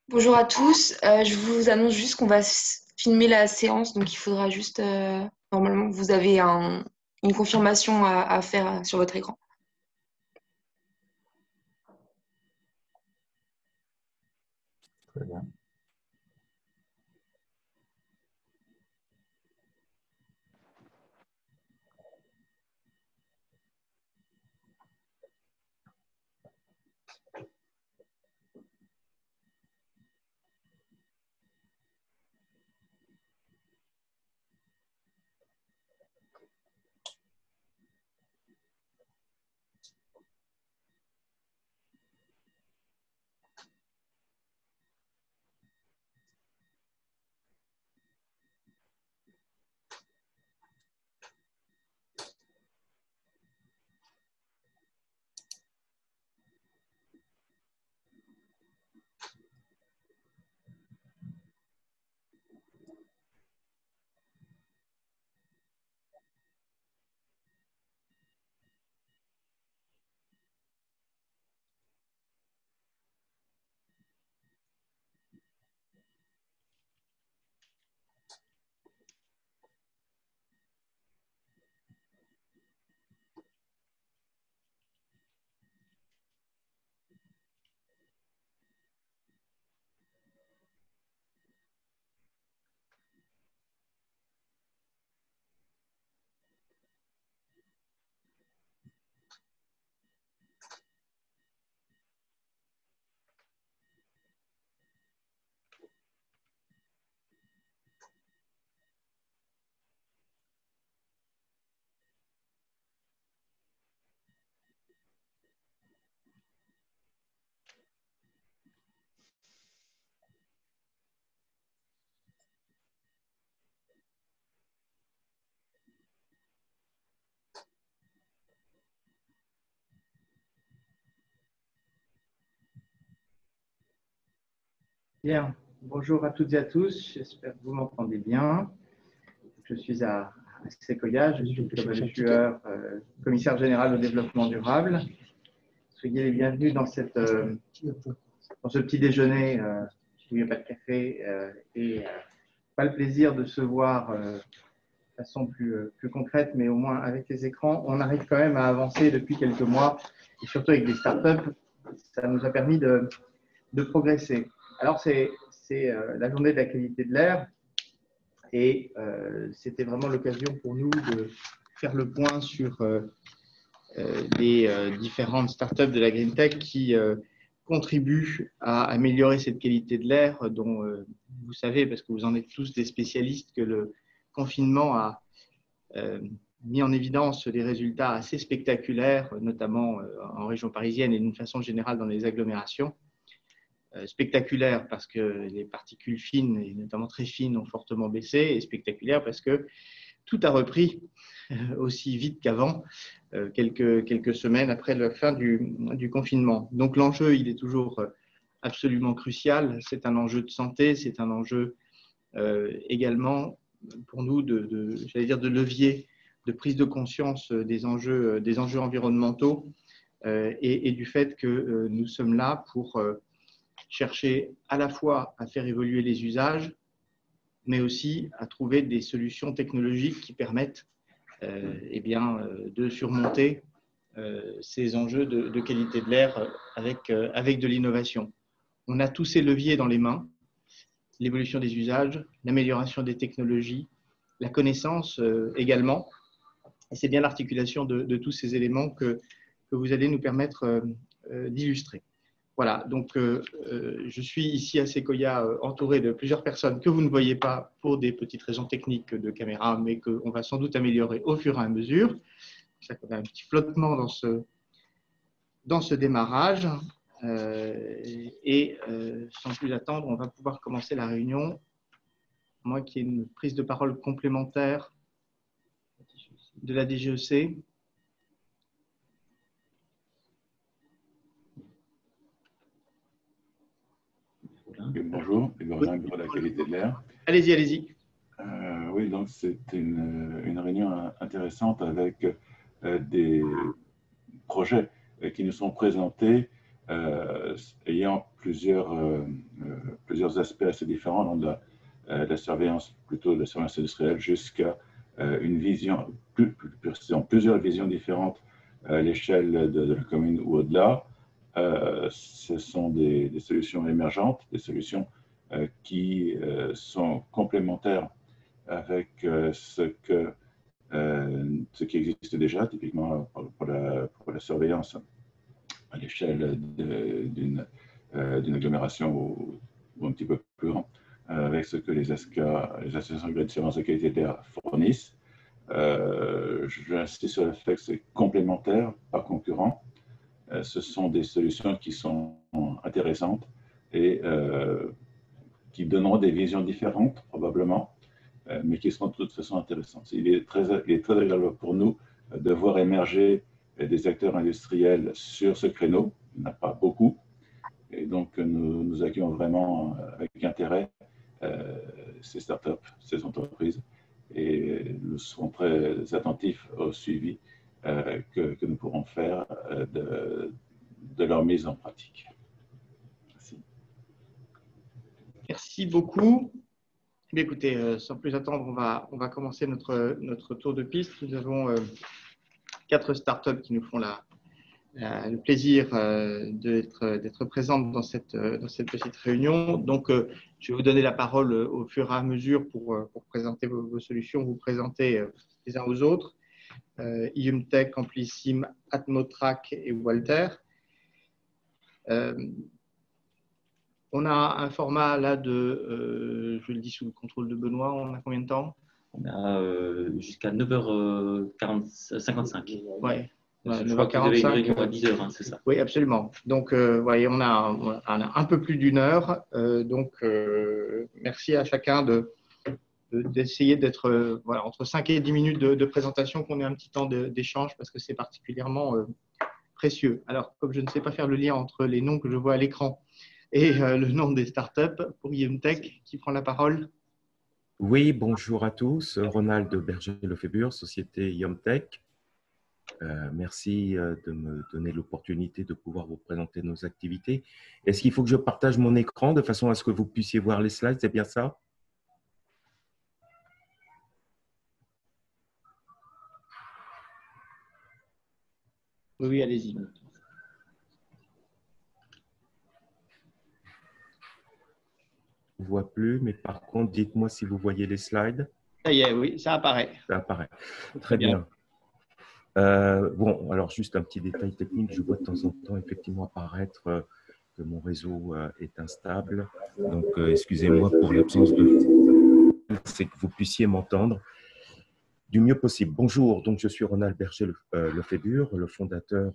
Bonjour à tous. Je vous annonce juste qu'on va filmer la séance, donc il faudra juste, normalement, vous avez une confirmation à faire sur votre écran. Très bien. Bien, bonjour à toutes et à tous, j'espère que vous m'entendez bien. Je suis à Sequoia, je suis Thomas Le Sueur, commissaire général au développement durable. Soyez les bienvenus dans ce petit déjeuner où il n'y a pas de café et pas le plaisir de se voir de façon plus concrète, mais au moins avec les écrans. On arrive quand même à avancer depuis quelques mois et surtout avec des startups, ça nous a permis de progresser. Alors, c'est la journée de la qualité de l'air et c'était vraiment l'occasion pour nous de faire le point sur les différentes startups de la Green Tech qui contribuent à améliorer cette qualité de l'air dont vous savez, parce que vous en êtes tous des spécialistes, que le confinement a mis en évidence des résultats assez spectaculaires, notamment en région parisienne et d'une façon générale dans les agglomérations. Spectaculaire parce que les particules fines, et notamment très fines, ont fortement baissé, et spectaculaire parce que tout a repris aussi vite qu'avant, quelques semaines après la fin du confinement. Donc l'enjeu, il est toujours absolument crucial. C'est un enjeu de santé, c'est un enjeu également pour nous j'allais dire de levier, de prise de conscience des enjeux environnementaux et du fait que nous sommes là pour chercher à la fois à faire évoluer les usages, mais aussi à trouver des solutions technologiques qui permettent de surmonter ces enjeux de qualité de l'air avec de l'innovation. On a tous ces leviers dans les mains, l'évolution des usages, l'amélioration des technologies, la connaissance également. Et c'est bien l'articulation de tous ces éléments que vous allez nous permettre d'illustrer. Voilà, donc je suis ici à Sequoia entouré de plusieurs personnes que vous ne voyez pas pour des petites raisons techniques de caméra, mais qu'on va sans doute améliorer au fur et à mesure. C'est ça qu'on a un petit flottement dans ce démarrage. Sans plus attendre, on va pouvoir commencer la réunion. Moi qui ai une prise de parole complémentaire de la DGEC. Bonjour, Grégorien Bureau de la qualité de l'air. Allez-y, allez-y. Oui, donc c'est une réunion intéressante avec des projets qui nous sont présentés ayant plusieurs plusieurs aspects assez différents, donc de la surveillance, plutôt de la surveillance industrielle, jusqu'à une vision, plusieurs visions différentes à l'échelle de la commune ou au-delà. Ce sont des solutions émergentes, des solutions qui sont complémentaires avec ce qui existe déjà, typiquement pour la surveillance à l'échelle d'une agglomération ou un petit peu plus grand, avec ce que les ASCA, les associations de surveillance de qualité de l'air fournissent. J'insiste sur le fait que c'est complémentaire, pas concurrent. Ce sont des solutions qui sont intéressantes et qui donneront des visions différentes, probablement, mais qui seront de toute façon intéressantes. Il est très agréable pour nous de voir émerger des acteurs industriels sur ce créneau. Il n'y en a pas beaucoup. Et donc, nous accueillons vraiment avec intérêt ces startups, ces entreprises, et nous serons très attentifs au suivi que nous pourrons faire de leur mise en pratique. Merci. Merci beaucoup. Écoutez, sans plus attendre, on va commencer notre tour de piste. Nous avons 4 startups qui nous font le plaisir d'être présentes dans cette petite réunion. Donc, je vais vous donner la parole au fur et à mesure pour présenter vos solutions, vous présenter les uns aux autres. IumTech, Amplissim, Atmotrack et Walter. On a un format là je le dis sous le contrôle de Benoît, on a combien de temps? On a jusqu'à 9h55. Ouais. Je crois que vous avez une réunion à 10h, hein, c'est ça? Oui, absolument. Donc, voyez, on a un peu plus d'une heure. Merci à chacun d'essayer d'être entre 5 et 10 minutes de présentation, qu'on ait un petit temps d'échange parce que c'est particulièrement précieux. Alors, comme je ne sais pas faire le lien entre les noms que je vois à l'écran et le nom des startups, pour IumTech, qui prend la parole? Oui, bonjour à tous. Ronald Berger-Lefebvre, société IumTech. Merci de me donner l'opportunité de pouvoir vous présenter nos activités. Est-ce qu'il faut que je partage mon écran de façon à ce que vous puissiez voir les slides? C'est bien ça? Oui, allez-y. Je ne vois plus, mais par contre, dites-moi si vous voyez les slides. Ça y est, oui, ça apparaît. Ça apparaît. Très bien. Bon, alors juste un petit détail technique. Je vois de temps en temps effectivement apparaître que mon réseau est instable. Donc, excusez-moi pour l'absence de… C'est que vous puissiez m'entendre du mieux possible. Bonjour, donc je suis Ronald Berger-Lefebvre, le fondateur,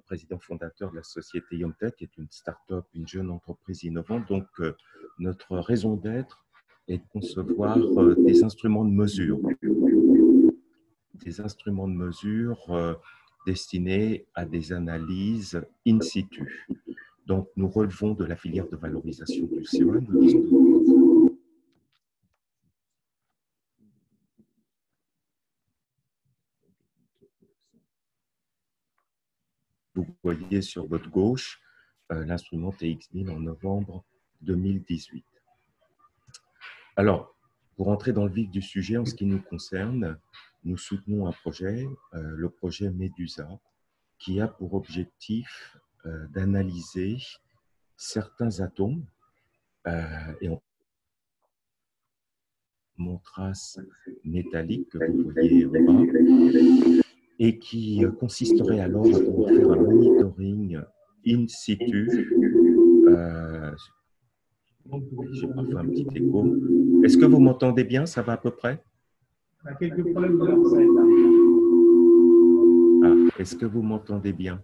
président fondateur de la société IumTech, qui est une start-up, une jeune entreprise innovante. Donc, notre raison d'être est de concevoir des instruments de mesure. Des instruments de mesure destinés à des analyses in situ. Donc, nous relevons de la filière de valorisation du CO2. Vous voyez sur votre gauche l'instrument TX1000 en novembre 2018. Alors, pour entrer dans le vif du sujet, en ce qui nous concerne, nous soutenons un projet, le projet Medusa, qui a pour objectif d'analyser certains atomes et en traces métalliques que vous voyez en bas, et qui consisterait alors à pouvoir faire un monitoring in situ. J'ai parfois un petit écho. Est-ce que vous m'entendez bien? Ça va à peu près? On a quelques problèmes de est-ce que vous m'entendez bien?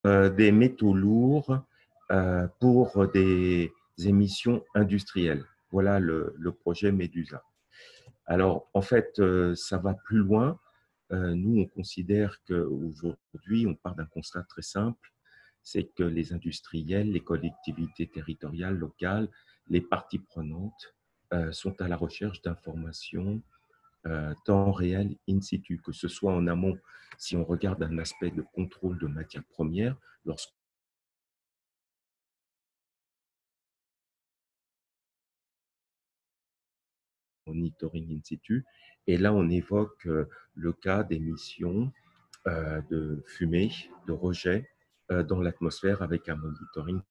Des métaux lourds pour des émissions industrielles. Voilà le projet Medusa. Alors, en fait, ça va plus loin. Nous, on considère qu'aujourd'hui, on part d'un constat très simple, c'est que les industriels, les collectivités territoriales, locales, les parties prenantes sont à la recherche d'informations temps réel in situ, que ce soit en amont, si on regarde un aspect de contrôle de matières premières, lorsqu'on monitoring in situ, et là on évoque le cas d'émissions de fumée, de rejet dans l'atmosphère avec un monitoring.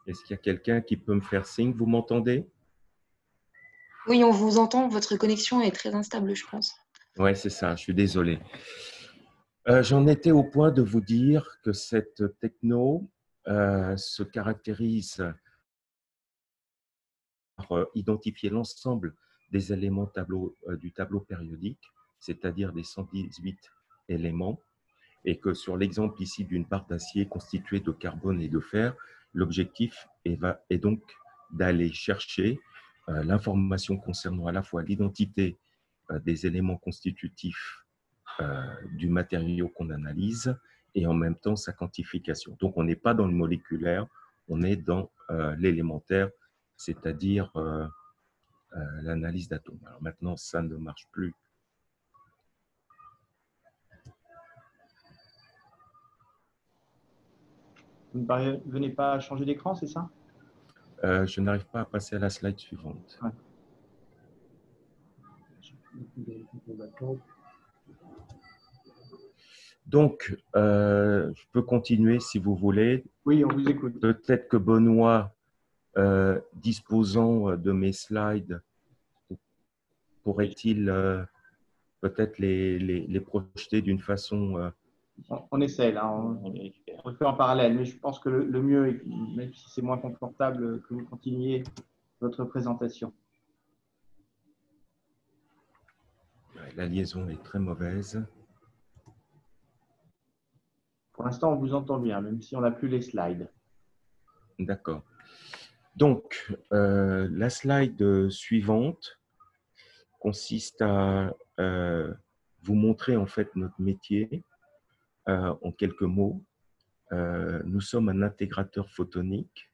Est-ce qu'il y a quelqu'un qui peut me faire signe? Vous m'entendez? Oui, on vous entend. Votre connexion est très instable, je pense. Oui, c'est ça, je suis désolé. J'en étais au point de vous dire que cette techno se caractérise par identifier l'ensemble des éléments du tableau périodique, c'est-à-dire des 118 éléments, et que sur l'exemple ici d'une barre d'acier constituée de carbone et de fer, l'objectif est donc d'aller chercher l'information concernant à la fois l'identité des éléments constitutifs du matériau qu'on analyse et en même temps sa quantification. Donc, on n'est pas dans le moléculaire, on est dans l'élémentaire, c'est-à-dire l'analyse d'atomes. Alors maintenant, ça ne marche plus. Vous ne parvenez pas à changer d'écran, c'est ça? Je n'arrive pas à passer à la slide suivante. Ouais. Donc, je peux continuer si vous voulez. Oui, on vous écoute. Peut-être que Benoît, disposant de mes slides, pourrait-il peut-être les projeter d'une façon… On essaie là, on le fait en parallèle, mais je pense que le mieux, même si c'est moins confortable, que vous continuiez votre présentation. La liaison est très mauvaise. Pour l'instant, on vous entend bien, même si on n'a plus les slides. D'accord. Donc, la slide suivante consiste à vous montrer en fait notre métier en quelques mots. Nous sommes un intégrateur photonique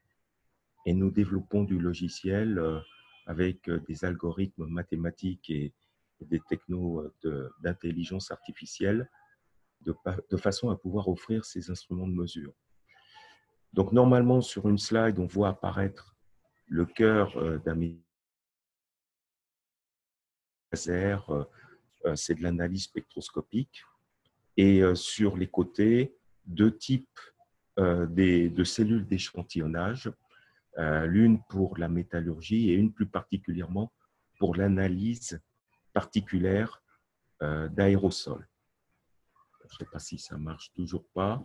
et nous développons du logiciel avec des algorithmes mathématiques et des technos d'intelligence artificielle de façon à pouvoir offrir ces instruments de mesure. Donc, normalement, sur une slide, on voit apparaître le cœur d'un laser, c'est de l'analyse spectroscopique. Et sur les côtés, deux types de cellules d'échantillonnage, l'une pour la métallurgie et une plus particulièrement pour l'analyse particulière d'aérosols. Je ne sais pas si ça marche toujours pas.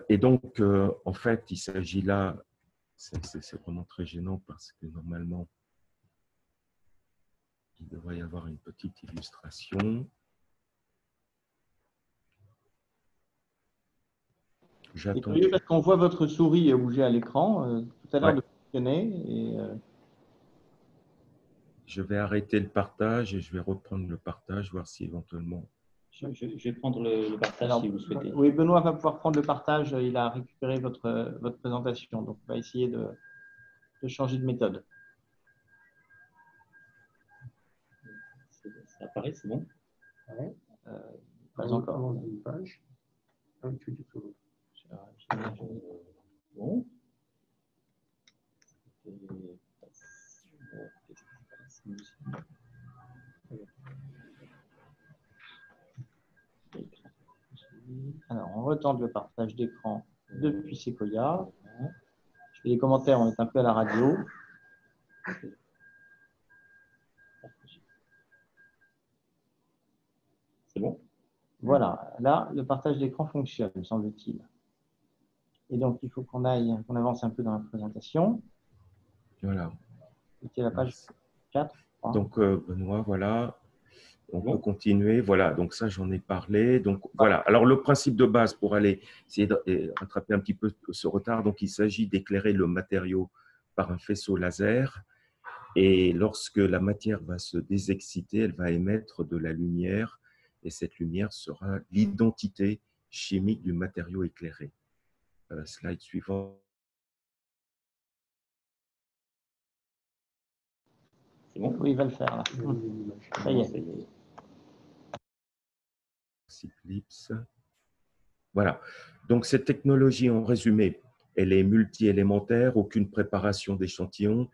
Et donc, en fait, il s'agit là, c'est vraiment très gênant parce que normalement, il devrait y avoir une petite illustration. C'est curieux parce qu'on voit votre souris bouger à l'écran, tout à l'heure de fonctionner. Et, je vais arrêter le partage et je vais reprendre le partage, voir si éventuellement… Je vais prendre le partage. Alors, si vous souhaitez. Oui, Benoît va pouvoir prendre le partage. Il a récupéré votre présentation. Donc, on va essayer de changer de méthode. Ça apparaît, c'est bon? Ouais. Pas encore. Une page. Bon. Alors, on retente le partage d'écran depuis Sequoia. Je fais les commentaires, on est un peu à la radio. C'est bon? Voilà, là, le partage d'écran fonctionne, semble-t-il. Et donc, il faut qu'on avance un peu dans la présentation. Voilà. C'était la page 4. Donc, Benoît, voilà. On peut continuer. Voilà, donc ça, j'en ai parlé. Donc, voilà. Alors, le principe de base pour aller essayer de rattraper un petit peu ce retard, donc il s'agit d'éclairer le matériau par un faisceau laser. Et lorsque la matière va se désexciter, elle va émettre de la lumière. Et cette lumière sera l'identité chimique du matériau éclairé. Slide suivant. C'est bon? Oui, il va le faire là. Ça y est. Eclipse. Voilà. Donc, cette technologie, en résumé, elle est multi-élémentaire, aucune préparation d'échantillons,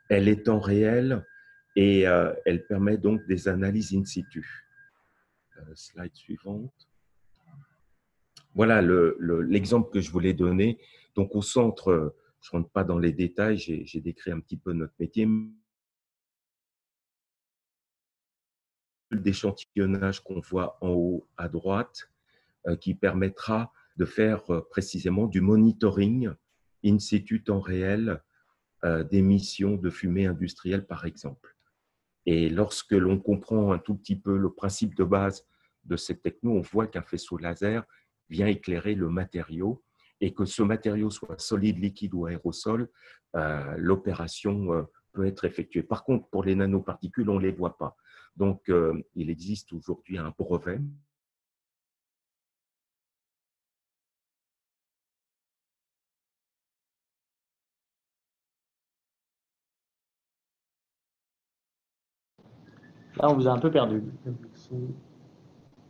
elle est en réel et elle permet donc des analyses in situ. Slide suivante. Voilà l'exemple que je voulais donner. Donc, au centre, je ne rentre pas dans les détails, j'ai décrit un petit peu notre métier. D'échantillonnage qu'on voit en haut à droite, qui permettra de faire précisément du monitoring in situ temps réel d'émissions de fumée industrielle, par exemple. Et lorsque l'on comprend un tout petit peu le principe de base de cette techno, on voit qu'un faisceau laser vient éclairer le matériau et que ce matériau soit solide, liquide ou aérosol, l'opération peut être effectuée. Par contre, pour les nanoparticules, on ne les voit pas. Donc, il existe aujourd'hui un brevet Là, on vous a un peu perdu.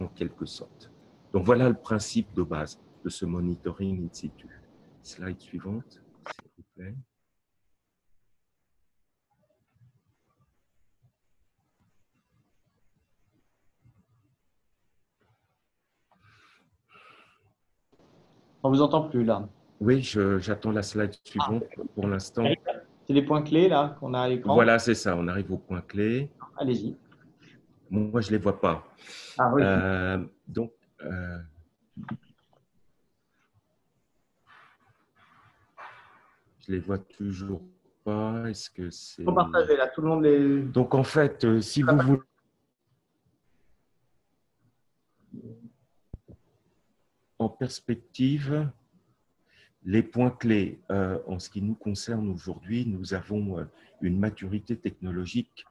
en quelque sorte. Donc, voilà le principe de base de ce monitoring in situ. Slide suivante, s'il vous plaît. On vous entend plus là. Oui, j'attends la slide suivante pour l'instant. C'est les points clés là qu'on a à l'écran. Voilà, c'est ça, on arrive au point clé. Allez-y. Moi, je ne les vois pas. Ah oui. Donc, je ne les vois toujours pas. Est-ce que c'est… Faut partager là, tout le monde les… Donc, en fait, si vous voulez… En perspective, les points clés, en ce qui nous concerne aujourd'hui, nous avons une maturité technologique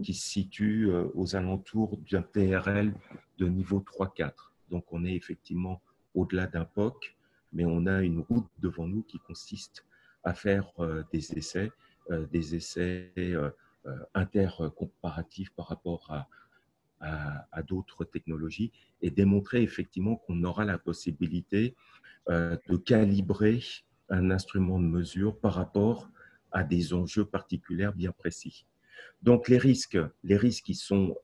qui se situe aux alentours d'un TRL de niveau 3-4. Donc, on est effectivement au-delà d'un POC, mais on a une route devant nous qui consiste à faire des essais intercomparatifs par rapport à d'autres technologies et démontrer effectivement qu'on aura la possibilité de calibrer un instrument de mesure par rapport à des enjeux particuliers bien précis. Donc, les risques qui sont,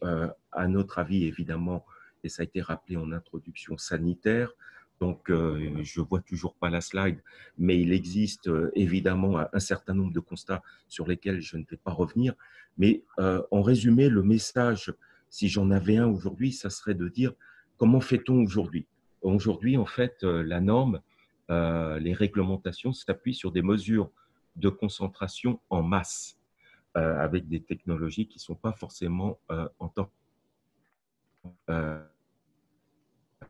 à notre avis, évidemment, et ça a été rappelé en introduction, sanitaire. Donc, je ne vois toujours pas la slide, mais il existe évidemment un certain nombre de constats sur lesquels je ne vais pas revenir. Mais en résumé, le message, si j'en avais un aujourd'hui, ça serait de dire comment fait-on aujourd'hui? Aujourd'hui, en fait, la norme, les réglementations s'appuient sur des mesures de concentration en masse avec des technologies qui ne sont pas forcément en temps.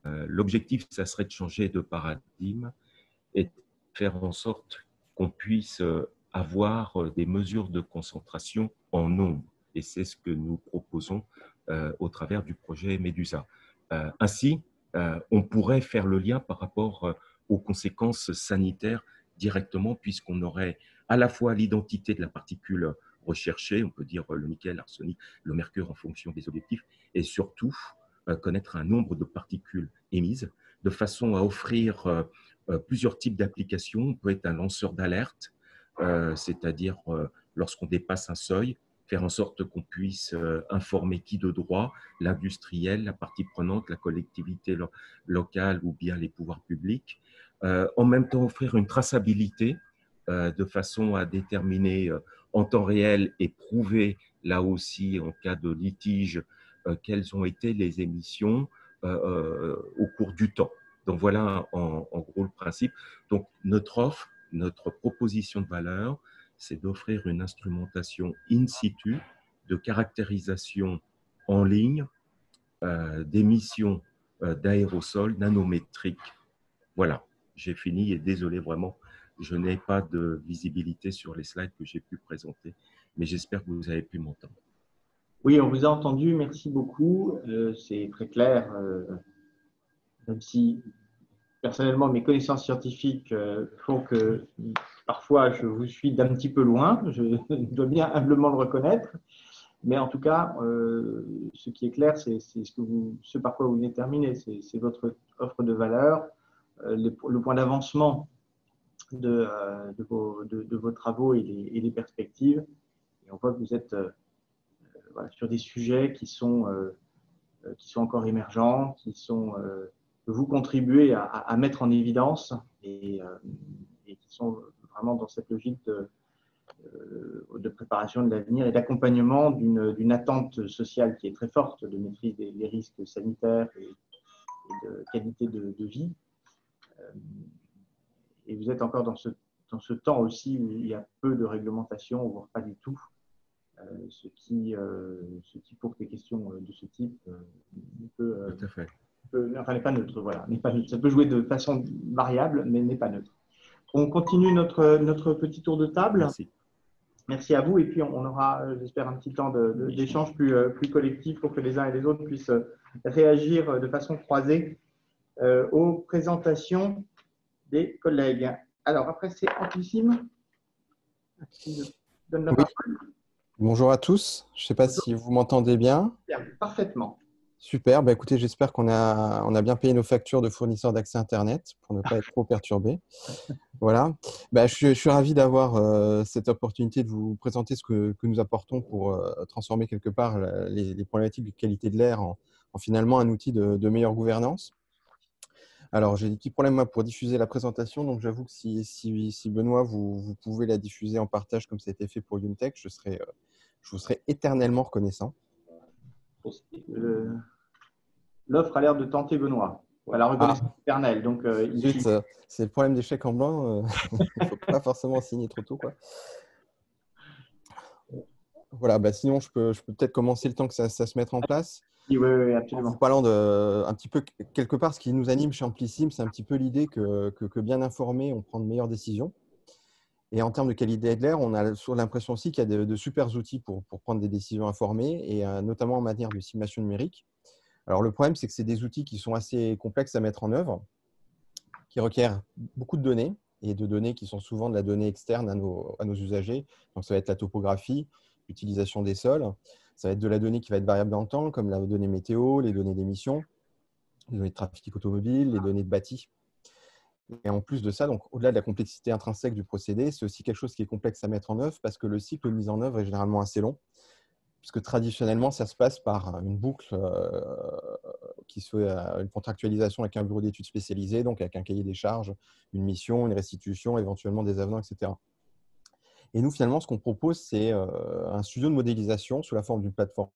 L'objectif, ça serait de changer de paradigme et de faire en sorte qu'on puisse avoir des mesures de concentration en nombre. Et c'est ce que nous proposons au travers du projet Medusa. Ainsi, on pourrait faire le lien par rapport aux conséquences sanitaires directement, puisqu'on aurait à la fois l'identité de la particule recherchée, on peut dire le nickel, l'arsenic, le mercure en fonction des objectifs, et surtout connaître un nombre de particules émises, de façon à offrir plusieurs types d'applications. On peut être un lanceur d'alerte, c'est-à-dire lorsqu'on dépasse un seuil, faire en sorte qu'on puisse informer qui de droit, l'industriel, la partie prenante, la collectivité locale ou bien les pouvoirs publics. En même temps, offrir une traçabilité de façon à déterminer en temps réel et prouver là aussi en cas de litige quelles ont été les émissions au cours du temps. Donc, voilà en gros le principe. Donc, notre offre, notre proposition de valeur, c'est d'offrir une instrumentation in situ de caractérisation en ligne d'émissions d'aérosols nanométriques. Voilà, j'ai fini et désolé vraiment, je n'ai pas de visibilité sur les slides que j'ai pu présenter, mais j'espère que vous avez pu m'entendre. Oui, on vous a entendu, merci beaucoup. C'est très clair, même si personnellement mes connaissances scientifiques font que parfois je vous suis d'un petit peu loin, je dois bien humblement le reconnaître. Mais en tout cas, ce qui est clair, c'est ce par quoi vous venez de terminer, c'est votre offre de valeur, le point d'avancement de vos travaux et les perspectives. Et on voit que vous êtes voilà, sur des sujets qui sont encore émergents, que vous contribuez à mettre en évidence et qui sont vraiment dans cette logique de préparation de l'avenir et d'accompagnement d'une attente sociale qui est très forte de maîtrise des risques sanitaires et de qualité de vie. Et vous êtes encore dans ce temps aussi où il y a peu de réglementation, voire pas du tout, ce qui pour des questions de ce type n'est pas neutre. Voilà, n'est pas neutre. Ça peut jouer de façon variable, mais n'est pas neutre. On continue notre petit tour de table. Merci. Merci à vous. Et puis, on aura, j'espère, un petit temps d'échange plus collectif pour que les uns et les autres puissent réagir de façon croisée aux présentations des collègues. Alors, après, c'est Amplissime qui nous donne la parole. Bonjour à tous. Je ne sais pas si vous m'entendez bien. Parfaitement. Super. Bah, écoutez, j'espère qu'on a bien payé nos factures de fournisseurs d'accès Internet pour ne pas être trop perturbés. Voilà. Bah, je suis ravi d'avoir cette opportunité de vous présenter ce que nous apportons pour transformer quelque part les problématiques de qualité de l'air en finalement un outil de meilleure gouvernance. Alors, j'ai des petits problèmes moi, pour diffuser la présentation, donc j'avoue que si Benoît, vous pouvez la diffuser en partage comme ça a été fait pour Untech, je vous serai éternellement reconnaissant. L'offre a l'air de tenter Benoît à la reconnaissance éternelle. Donc, c'est le problème des chèques en blanc. Il ne faut pas forcément signer trop tôt, quoi. Voilà, bah, sinon, je peux peut-être commencer le temps que ça se mette en place. Oui, absolument. En vous parlant un petit peu, quelque part, ce qui nous anime chez Amplissime, c'est un petit peu l'idée que bien informé, on prend de meilleures décisions. Et en termes de qualité de l'air, on a l'impression aussi qu'il y a de super outils pour prendre des décisions informées, et notamment en matière de simulation numérique. Alors, le problème, c'est que c'est des outils qui sont assez complexes à mettre en œuvre, qui requièrent beaucoup de données, et de données qui sont souvent de la donnée externe à nos usagers. Donc, ça va être la topographie, l'utilisation des sols. Ça va être de la donnée qui va être variable dans le temps, comme la donnée météo, les données d'émissions, les données de trafic automobile, les données de bâti. Et en plus de ça, donc au-delà de la complexité intrinsèque du procédé, c'est aussi quelque chose qui est complexe à mettre en œuvre parce que le cycle de mise en œuvre est généralement assez long, puisque traditionnellement, ça se passe par une boucle qui se fait une contractualisation avec un bureau d'études spécialisé, donc avec un cahier des charges, une mission, une restitution, éventuellement des avenants, etc. Et nous, finalement, ce qu'on propose, c'est un studio de modélisation sous la forme d'une plateforme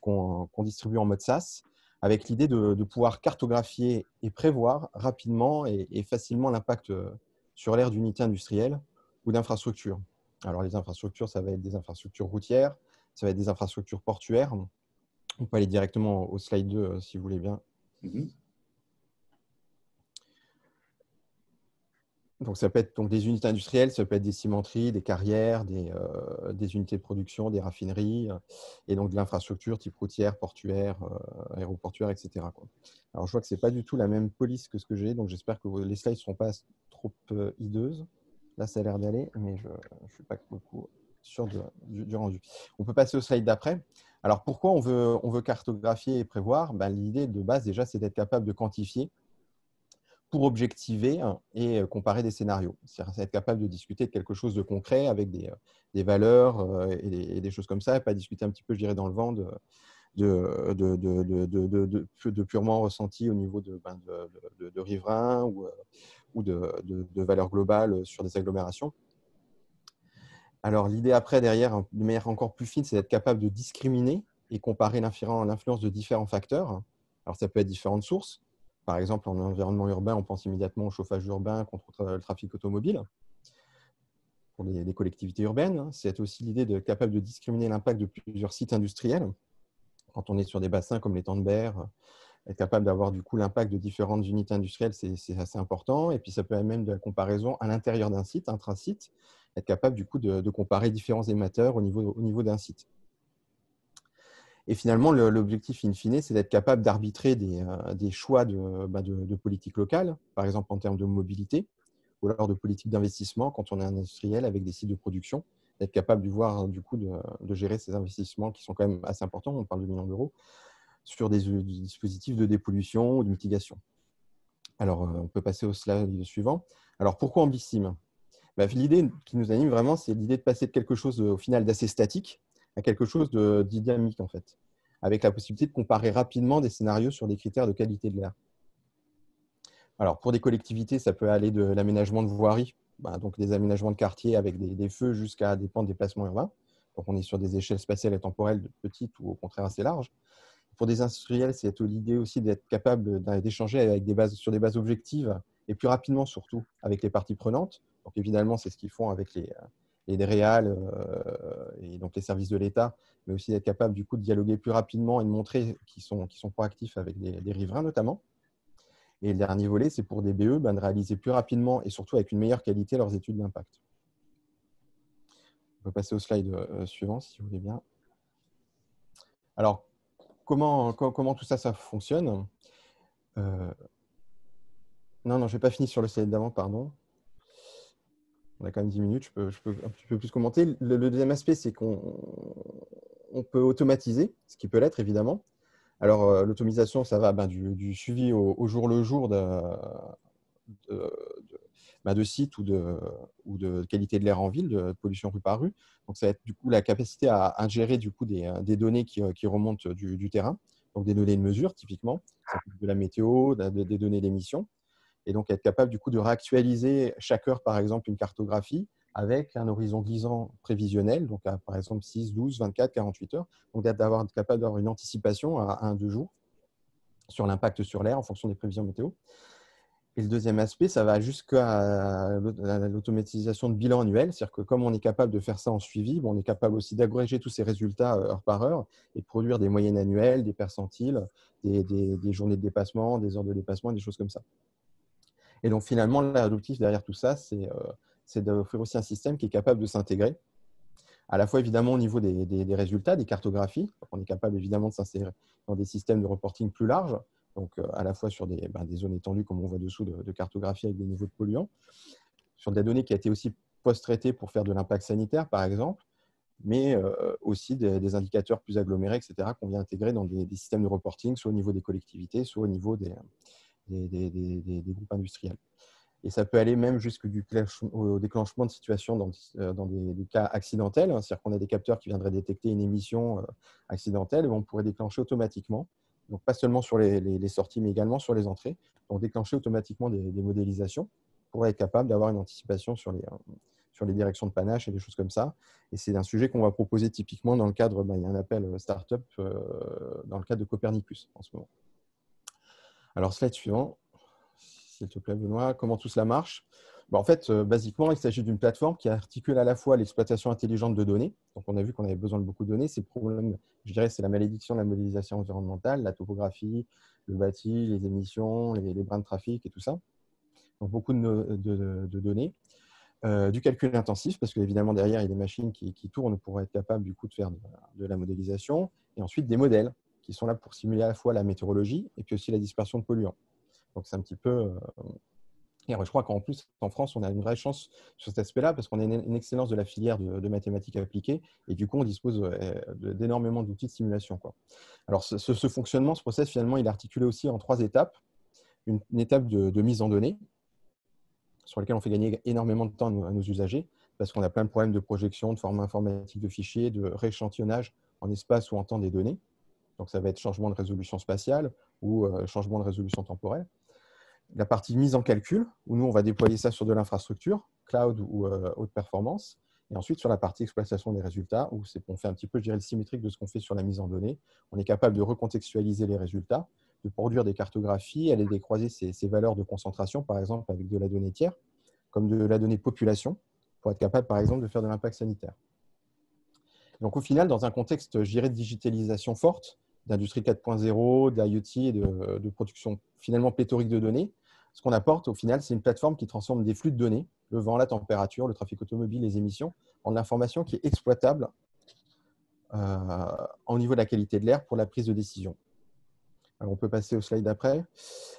qu'on distribue en mode SaaS, avec l'idée de pouvoir cartographier et prévoir rapidement et facilement l'impact sur l'air d'unités industrielles ou d'infrastructures. Alors, les infrastructures, ça va être des infrastructures routières, ça va être des infrastructures portuaires. On peut aller directement au slide 2, si vous voulez bien. Donc, ça peut être donc, des unités industrielles, ça peut être des cimenteries, des carrières, des unités de production, des raffineries, et donc de l'infrastructure type routière, portuaire, aéroportuaire, etc. quoi. Alors, je vois que ce n'est pas du tout la même police que ce que j'ai, donc j'espère que les slides ne seront pas trop hideuses. Là, ça a l'air d'aller, mais je ne suis pas beaucoup sûr du rendu. On peut passer au slide d'après. Alors, pourquoi on veut cartographier et prévoir? L'idée de base, déjà, c'est d'être capable de quantifier pour objectiver et comparer des scénarios. C'est-à-dire être capable de discuter de quelque chose de concret avec des valeurs et des choses comme ça, et pas discuter un petit peu, je dirais, dans le vent de purement ressenti au niveau de riverains ou de valeurs globales sur des agglomérations. Alors, l'idée après, derrière, de manière encore plus fine, c'est d'être capable de discriminer et comparer l'influence de différents facteurs. Alors, ça peut être différentes sources. Par exemple, en environnement urbain, on pense immédiatement au chauffage urbain contre le trafic automobile pour les collectivités urbaines. C'est aussi l'idée d'être capable de discriminer l'impact de plusieurs sites industriels. Quand on est sur des bassins comme l'étang de Berre, être capable d'avoir du coup l'impact de différentes unités industrielles, c'est assez important. Et puis, ça peut même de la comparaison à l'intérieur d'un site, intra-site, être capable du coup de comparer différents émetteurs au niveau d'un site. Et finalement, l'objectif in fine, c'est d'être capable d'arbitrer des choix de politique locale, par exemple en termes de mobilité, ou alors de politique d'investissement quand on est industriel avec des sites de production, d'être capable du coup de gérer ces investissements qui sont quand même assez importants, on parle de millions d'euros, sur des dispositifs de dépollution ou de mitigation. Alors, on peut passer au slide suivant. Alors, pourquoi Ambisim? L'idée qui nous anime vraiment, c'est l'idée de passer de quelque chose au final d'assez statique à quelque chose de dynamique en fait, avec la possibilité de comparer rapidement des scénarios sur des critères de qualité de l'air. Alors, pour des collectivités, ça peut aller de l'aménagement de voiries, donc des aménagements de quartiers avec des feux jusqu'à des plans de déplacement urbain. Donc, on est sur des échelles spatiales et temporelles petites ou au contraire assez larges. Pour des industriels, c'est l'idée aussi d'être capable d'échanger avec sur des bases objectives et plus rapidement surtout avec les parties prenantes. Donc évidemment, c'est ce qu'ils font avec les DREAL et donc les services de l'État, mais aussi d'être capable du coup de dialoguer plus rapidement et de montrer qu'ils sont proactifs avec les riverains notamment. Et le dernier volet, c'est pour des BE de réaliser plus rapidement et surtout avec une meilleure qualité leurs études d'impact. On peut passer au slide suivant si vous voulez bien. Alors, comment tout ça fonctionne? Non, je n'ai pas fini sur le slide d'avant, pardon. On a quand même 10 minutes, je peux un petit peu plus commenter. Le deuxième aspect, c'est qu'on peut automatiser, ce qui peut l'être évidemment. Alors, l'automatisation, ça va du suivi au jour le jour de sites ou de qualité de l'air en ville, de pollution rue par rue. Donc, ça va être du coup la capacité à ingérer du coup des données qui remontent du terrain, donc des données de mesure typiquement, de la météo, des données d'émission. Et donc, être capable du coup de réactualiser chaque heure, par exemple, une cartographie avec un horizon glissant prévisionnel, donc à, par exemple 6, 12, 24, 48 heures. Donc, d'être capable d'avoir une anticipation à 1-2 jours sur l'impact sur l'air en fonction des prévisions météo. Et le deuxième aspect, ça va jusqu'à l'automatisation de bilan annuel. C'est-à-dire que comme on est capable de faire ça en suivi, on est capable aussi d'agréger tous ces résultats heure par heure et de produire des moyennes annuelles, des percentiles, des journées de dépassement, des heures de dépassement, des choses comme ça. Et donc, finalement, l'objectif derrière tout ça, c'est d'offrir aussi un système qui est capable de s'intégrer, à la fois évidemment au niveau des résultats, des cartographies. Donc, on est capable évidemment de s'insérer dans des systèmes de reporting plus larges, donc à la fois sur des zones étendues, comme on voit dessous, de cartographie avec des niveaux de polluants, sur des données qui ont été aussi post-traitées pour faire de l'impact sanitaire, par exemple, mais aussi des indicateurs plus agglomérés, etc., qu'on vient intégrer dans des systèmes de reporting, soit au niveau des collectivités, soit au niveau des groupes industriels. Et ça peut aller même jusqu'au déclenchement de situations dans des cas accidentels. C'est-à-dire qu'on a des capteurs qui viendraient détecter une émission accidentelle et on pourrait déclencher automatiquement, donc pas seulement sur les sorties, mais également sur les entrées, donc déclencher automatiquement des modélisations pour être capable d'avoir une anticipation sur les directions de panache et des choses comme ça. Et c'est un sujet qu'on va proposer typiquement dans le cadre, il y a un appel startup dans le cadre de Copernicus en ce moment. Alors, slide suivant, s'il te plaît, Benoît. Comment tout cela marche? En fait, basiquement, il s'agit d'une plateforme qui articule à la fois l'exploitation intelligente de données. Donc, on a vu qu'on avait besoin de beaucoup de données. C'est le problème, je dirais, c'est la malédiction de la modélisation environnementale, la topographie, le bâti, les émissions, les brins de trafic et tout ça. Donc, beaucoup de données. Du calcul intensif, parce qu'évidemment, derrière, il y a des machines qui tournent pour être capables du coup de faire de la modélisation. Et ensuite, des modèles qui sont là pour simuler à la fois la météorologie et puis aussi la dispersion de polluants. Donc, c'est un petit peu… Et je crois qu'en plus, en France, on a une vraie chance sur cet aspect-là parce qu'on a une excellence de la filière de mathématiques appliquées et du coup, on dispose d'énormément d'outils de simulation, quoi. Alors, ce fonctionnement, ce process, finalement, il est articulé aussi en 3 étapes. Une étape de mise en données sur laquelle on fait gagner énormément de temps à nos usagers parce qu'on a plein de problèmes de projection, de format informatique de fichiers, de rééchantillonnage en espace ou en temps des données. Donc, ça va être changement de résolution spatiale ou changement de résolution temporelle. La partie mise en calcul, où nous, on va déployer ça sur de l'infrastructure, cloud ou haute performance. Et ensuite, sur la partie exploitation des résultats, où on fait un petit peu, je dirais, le symétrique de ce qu'on fait sur la mise en données. On est capable de recontextualiser les résultats produire des cartographies, aller décroiser ces valeurs de concentration, par exemple avec de la donnée tiers, comme de la donnée population, pour être capable, par exemple, de faire de l'impact sanitaire. Donc, au final, dans un contexte, je dirais, de digitalisation forte, d'industrie 4.0, d'IoT et de production finalement pléthorique de données, ce qu'on apporte, au final, c'est une plateforme qui transforme des flux de données, le vent, la température, le trafic automobile, les émissions, en de l'information qui est exploitable au niveau de la qualité de l'air pour la prise de décision. Alors, on peut passer au slide d'après.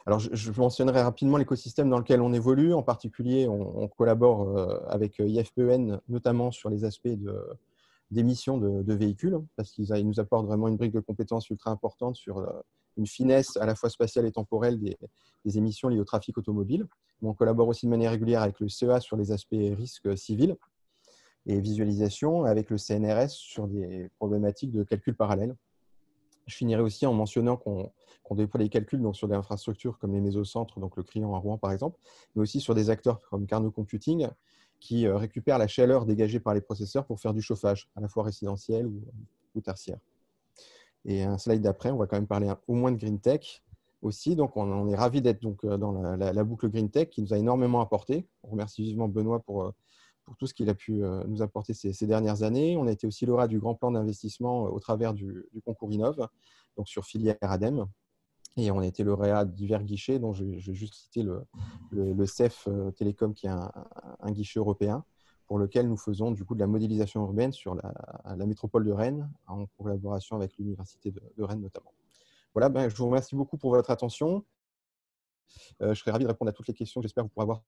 Alors, je mentionnerai rapidement l'écosystème dans lequel on évolue. En particulier, on collabore avec IFPEN, notamment sur les aspects d'émissions de véhicules, parce qu'ils nous apportent vraiment une brique de compétences ultra importante sur une finesse à la fois spatiale et temporelle des émissions liées au trafic automobile. On collabore aussi de manière régulière avec le CEA sur les aspects risques civils et visualisation, avec le CNRS sur des problématiques de calcul parallèle. Je finirai aussi en mentionnant qu'on déploie les calculs donc, sur des infrastructures comme les mésocentres, donc le Crillon à Rouen par exemple, mais aussi sur des acteurs comme Carnot Computing qui récupèrent la chaleur dégagée par les processeurs pour faire du chauffage, à la fois résidentiel ou tertiaire. Et un slide d'après, on va quand même parler au moins de Green Tech aussi. Donc, on est ravis d'être dans la boucle Green Tech qui nous a énormément apporté. On remercie vivement Benoît pour tout ce qu'il a pu nous apporter ces dernières années. On a été aussi lauréat du grand plan d'investissement au travers du concours Innov, donc sur filière ADEME. Et on a été lauréat de divers guichets, dont je vais juste citer le CEF Télécom, qui est un guichet européen, pour lequel nous faisons du coup de la modélisation urbaine sur la métropole de Rennes, en collaboration avec l'Université de Rennes notamment. Voilà, je vous remercie beaucoup pour votre attention. Je serais ravi de répondre à toutes les questions que j'espère vous pourrez avoir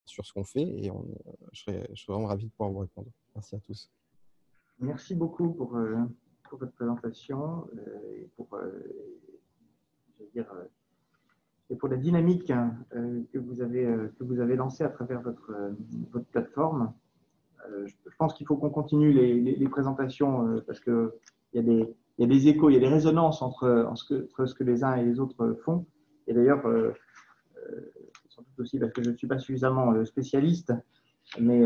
sur ce qu'on fait, et je serais vraiment ravi de pouvoir vous répondre. Merci à tous. Merci beaucoup pour votre présentation et et pour la dynamique que vous avez lancée à travers votre plateforme. Je pense qu'il faut qu'on continue les présentations parce qu'il y a des échos, il y a des résonances entre ce que les uns et les autres font. Et d'ailleurs, sans doute aussi parce que je ne suis pas suffisamment spécialiste, mais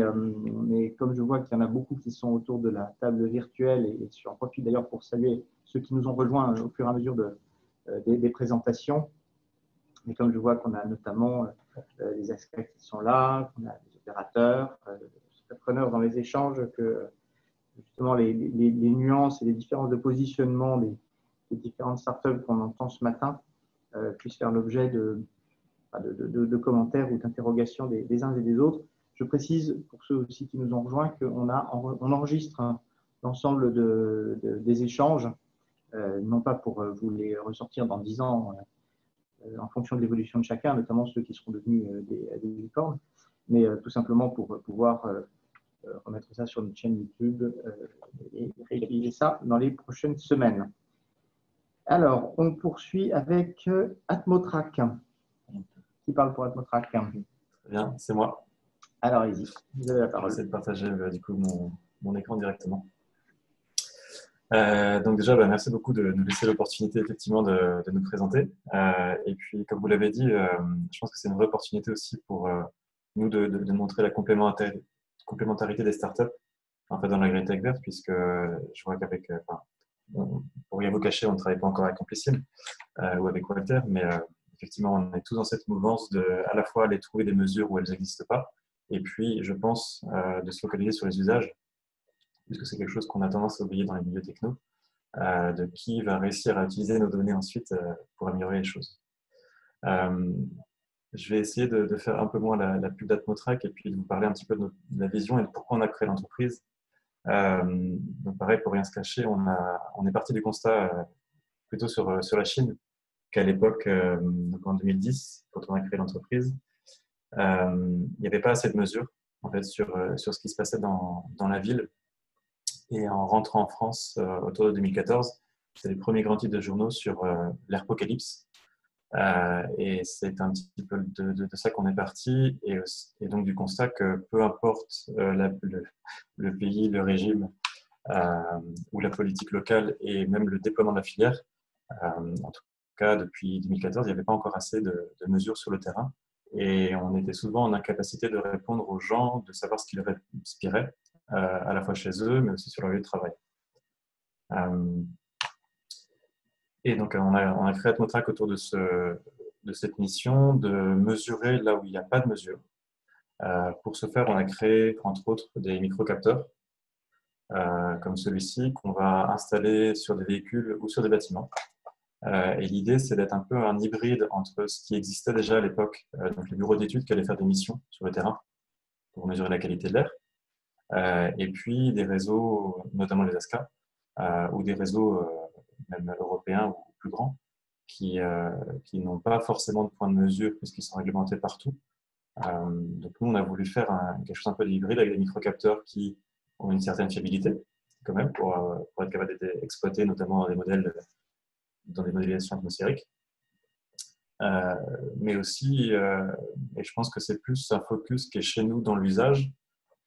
comme je vois qu'il y en a beaucoup qui sont autour de la table virtuelle, et j'en profite d'ailleurs pour saluer ceux qui nous ont rejoints au fur et à mesure des présentations. Et comme je vois qu'on a notamment les experts qui sont là, qu'on a les opérateurs, les entrepreneurs dans les échanges, que justement les nuances et les différences de positionnement des différentes startups qu'on entend ce matin puissent faire l'objet de commentaires ou d'interrogations des uns et des autres. Je précise, pour ceux aussi qui nous ont rejoints, qu'on enregistre l'ensemble des échanges, non pas pour vous les ressortir dans 10 ans en fonction de l'évolution de chacun, notamment ceux qui seront devenus des licornes, mais tout simplement pour pouvoir remettre ça sur notre chaîne YouTube et réutiliser ça dans les prochaines semaines. Alors, on poursuit avec Atmotrack. Qui parle pour Atmotrack? Très bien, c'est moi. Alors, allez-y, vous avez la parole. J'essaie de partager du coup mon écran directement. Donc déjà, merci beaucoup de nous laisser l'opportunité effectivement de nous présenter. Et puis, comme vous l'avez dit, je pense que c'est une vraie opportunité aussi pour nous de montrer la complémentarité des startups en fait, dans la Green Tech verte, puisque je vois qu'avec, pour rien vous cacher, on ne travaille pas encore avec Complicim ou avec Walter, mais effectivement, on est tous dans cette mouvance de à la fois aller trouver des mesures où elles n'existent pas, et puis, je pense, de se focaliser sur les usages, puisque c'est quelque chose qu'on a tendance à oublier dans les milieux techno, de qui va réussir à utiliser nos données ensuite pour améliorer les choses. Je vais essayer de faire un peu moins la pub d'Atmotrack et puis de vous parler un petit peu de la vision et de pourquoi on a créé l'entreprise. Donc pareil, pour rien se cacher, on est parti du constat plutôt sur la Chine qu'à l'époque, donc en 2010, quand on a créé l'entreprise, il n'y avait pas assez de mesures en fait, sur ce qui se passait dans la ville. Et en rentrant en France autour de 2014, c'est les premiers grands titres de journaux sur l'apocalypse. Et c'est un petit peu de ça qu'on est parti. Et donc du constat que peu importe le pays, le régime ou la politique locale et même le déploiement de la filière, en tout cas depuis 2014, il n'y avait pas encore assez de mesures sur le terrain. Et on était souvent en incapacité de répondre aux gens, de savoir ce qui leur inspirait, à la fois chez eux, mais aussi sur leur lieu de travail. Et donc, on a créé Atmotrack autour de cette mission de mesurer là où il n'y a pas de mesure. Pour ce faire, on a créé, entre autres, des microcapteurs comme celui-ci qu'on va installer sur des véhicules ou sur des bâtiments. Et l'idée, c'est d'être un peu un hybride entre ce qui existait déjà à l'époque, donc les bureaux d'études qui allaient faire des missions sur le terrain pour mesurer la qualité de l'air, et puis des réseaux, notamment les ASCA, ou des réseaux même européens ou plus grands, qui n'ont pas forcément de points de mesure puisqu'ils sont réglementés partout. Donc nous, on a voulu faire quelque chose un peu hybride avec des microcapteurs qui ont une certaine fiabilité quand même pour être capable d'être exploités, notamment dans des modélisations atmosphériques. Mais aussi, et je pense que c'est plus un focus qui est chez nous dans l'usage,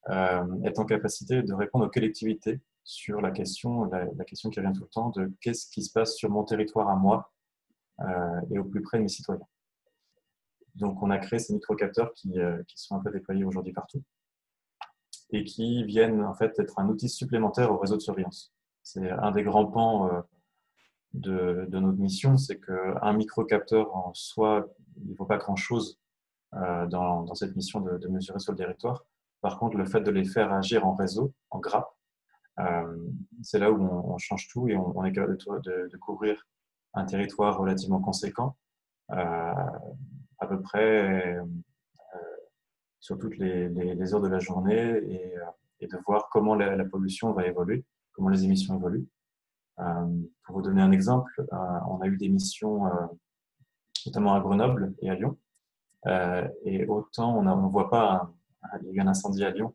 être en capacité de répondre aux collectivités sur la question qui revient tout le temps de qu'est-ce qui se passe sur mon territoire à moi et au plus près de mes citoyens. Donc, on a créé ces microcapteurs qui sont un peu déployés aujourd'hui partout et qui viennent en fait être un outil supplémentaire au réseau de surveillance. C'est un des grands pans de notre mission, c'est qu'un microcapteur en soi, il ne vaut pas grand-chose dans cette mission de mesurer sur le territoire. Par contre, le fait de les faire agir en réseau, en grappe, c'est là où on change tout et on est capable de couvrir un territoire relativement conséquent, à peu près sur toutes les heures de la journée et de voir comment la pollution va évoluer, comment les émissions évoluent. Pour vous donner un exemple, on a eu des missions notamment à Grenoble et à Lyon. Et autant on ne voit pas, il y a eu un incendie à Lyon,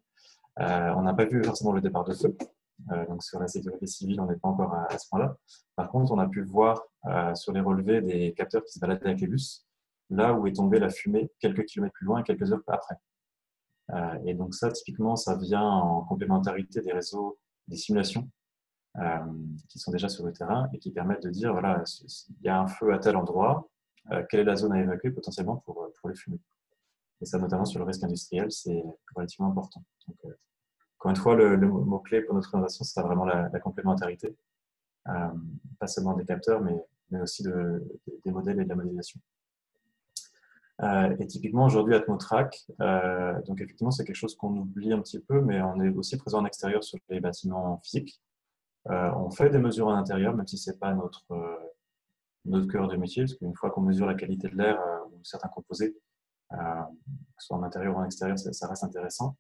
on n'a pas vu forcément le départ de feu. Donc sur la sécurité civile, on n'est pas encore à ce point-là. Par contre, on a pu voir sur les relevés des capteurs qui se baladaient avec les bus, là où est tombée la fumée quelques kilomètres plus loin et quelques heures après. Et donc ça, typiquement, ça vient en complémentarité des réseaux, des simulations qui sont déjà sur le terrain et qui permettent de dire, voilà, il y a un feu à tel endroit, quelle est la zone à évacuer potentiellement pour les fumées. Et ça, notamment sur le risque industriel, c'est relativement important. Donc, encore une fois, le mot-clé pour notre innovation, c'est vraiment la complémentarité, pas seulement des capteurs, mais aussi des modèles et de la modélisation. Et typiquement, aujourd'hui, Atmotrack, donc effectivement, c'est quelque chose qu'on oublie un petit peu, mais on est aussi présent en extérieur sur les bâtiments physiques. On fait des mesures en intérieur, même si ce n'est pas notre cœur de métier, parce qu'une fois qu'on mesure la qualité de l'air ou certains composés, que ce soit en intérieur ou en extérieur, ça reste intéressant.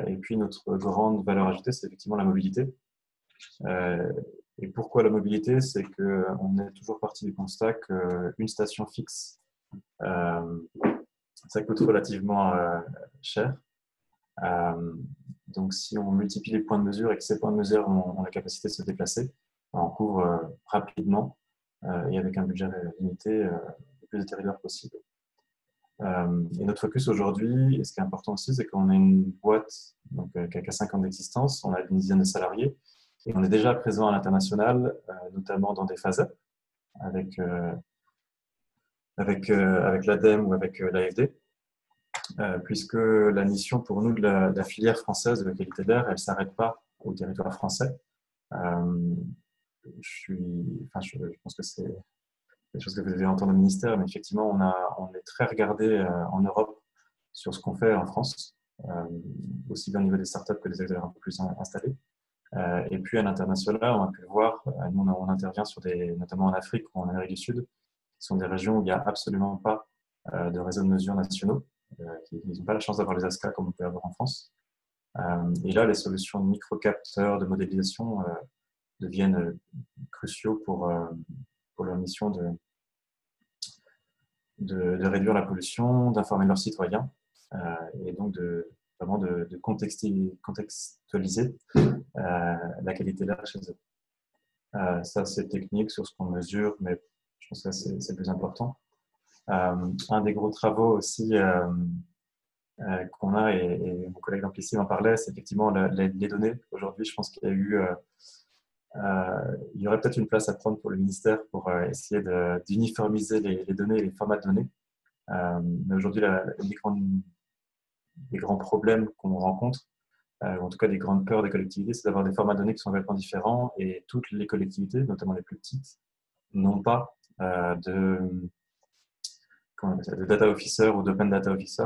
Et puis, notre grande valeur ajoutée, c'est effectivement la mobilité. Et pourquoi la mobilité? C'est qu'on est toujours parti du constat qu'une station fixe, ça coûte relativement cher. Donc, si on multiplie les points de mesure et que ces points de mesure ont la capacité de se déplacer, on couvre rapidement et avec un budget limité le plus de territoire possible. Et notre focus aujourd'hui, et ce qui est important aussi, c'est qu'on a une boîte donc, qui a 5 ans d'existence, on a une dizaine de salariés et on est déjà présent à l'international, notamment dans des phases avec l'ADEME ou avec l'AFD, puisque la mission pour nous de la filière française de la qualité de l'air, elle ne s'arrête pas au territoire français. Je pense que c'est des choses que vous avez entendues au ministère, mais effectivement, on est très regardé en Europe sur ce qu'on fait en France, aussi bien au niveau des startups que des acteurs un peu plus installés. Et puis à l'international, on a pu le voir, nous on intervient notamment en Afrique ou en Amérique du Sud, qui sont des régions où il n'y a absolument pas de réseaux de mesure nationaux, qui n'ont pas la chance d'avoir les ASCA comme on peut avoir en France. Et là, les solutions de microcapteurs, de modélisation deviennent cruciaux pour leur mission de réduire la pollution, d'informer leurs citoyens et donc vraiment de contextualiser la qualité de l'air chez eux. Ça, c'est technique sur ce qu'on mesure, mais je pense que c'est le plus important. Un des gros travaux aussi qu'on a, et mon collègue Amplici en parlait, c'est effectivement les données. Aujourd'hui, je pense qu'il y a eu il y aurait peut-être une place à prendre pour le ministère pour essayer d'uniformiser les données et les formats de données. Mais aujourd'hui, les grands problèmes qu'on rencontre, ou en tout cas des grandes peurs des collectivités, c'est d'avoir des formats de données qui sont complètement différents et toutes les collectivités, notamment les plus petites, n'ont pas de data officer ou d'open data officer,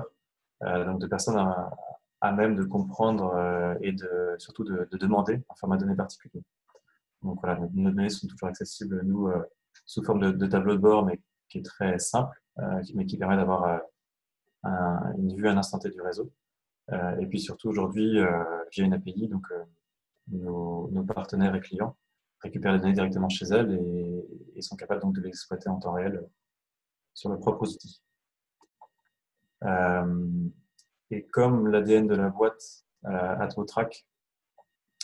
donc de personnes à même de comprendre et surtout de demander un format de données particulier. Donc voilà, nos données sont toujours accessibles, nous, sous forme de tableau de bord, mais qui est très simple, mais qui permet d'avoir une vue à un instant T du réseau. Et puis surtout aujourd'hui, via une API, donc nos partenaires et clients récupèrent les données directement chez elles et sont capables donc de les exploiter en temps réel sur leurs propres outils. Et comme l'ADN de la boîte AtmoTrack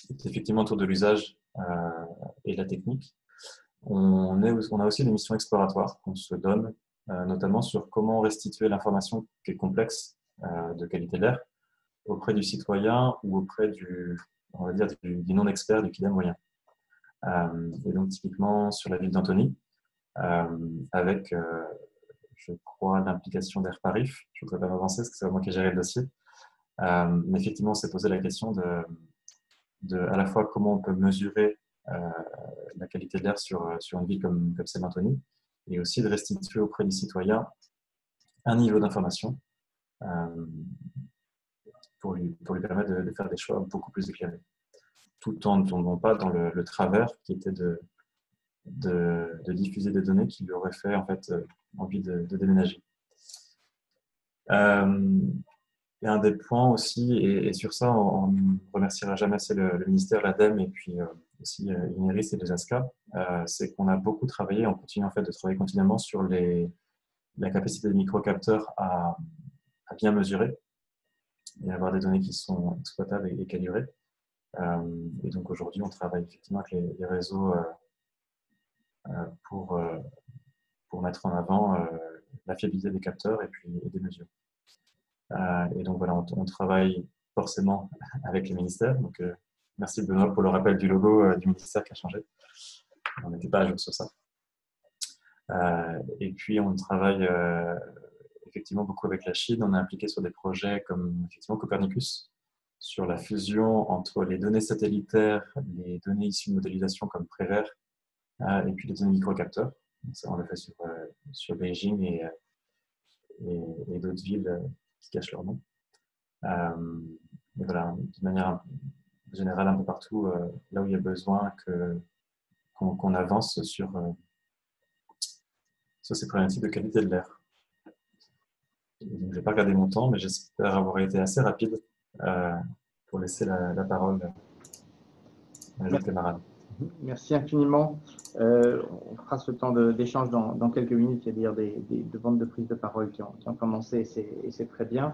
est effectivement autour de l'usage et de la technique, on a aussi des missions exploratoires qu'on se donne, notamment sur comment restituer l'information qui est complexe de qualité de l'air auprès du citoyen ou auprès on va dire du non-expert, du kidam moyen. Et donc typiquement sur la ville d'Antony, avec, je crois, l'implication d'AirParif. Je ne voudrais pas m'avancer parce que c'est moi qui ai géré le dossier. Mais effectivement, on s'est posé la question à la fois comment on peut mesurer la qualité de l'air sur une ville comme celle d'Antony, et aussi de restituer auprès des citoyens un niveau d'information pour lui permettre de faire des choix beaucoup plus éclairés, tout en ne tombant pas dans le travers qui était de diffuser des données qui lui auraient fait en fait envie de déménager. Et un des points aussi, et sur ça on ne remerciera jamais assez le ministère, l'ADEME et puis aussi l'INERIS et les ASCA, c'est qu'on a beaucoup travaillé, on continue en fait de travailler continuellement sur la capacité des microcapteurs à bien mesurer et avoir des données qui sont exploitables et calibrées. Et donc aujourd'hui on travaille effectivement avec les réseaux pour mettre en avant la fiabilité des capteurs et puis des mesures. Et donc voilà, on travaille forcément avec les ministères. Donc merci Benoît pour le rappel du logo du ministère qui a changé. On n'était pas à jour sur ça. Et puis on travaille effectivement beaucoup avec la Chine. On est impliqué sur des projets comme effectivement Copernicus, sur la fusion entre les données satellitaires, les données issues de modélisation comme Prévert, et puis les données microcapteurs. Ça, on le fait sur Beijing et d'autres villes qui cachent leur nom. Et voilà, de manière générale, un peu partout, là où il y a besoin qu'on avance sur ces problématiques de qualité de l'air. Je n'ai pas regardé mon temps, mais j'espère avoir été assez rapide pour laisser la parole à mes camarades. Merci infiniment. On fera ce temps d'échange dans quelques minutes. Il y a des demandes de prise de parole qui ont commencé et c'est très bien.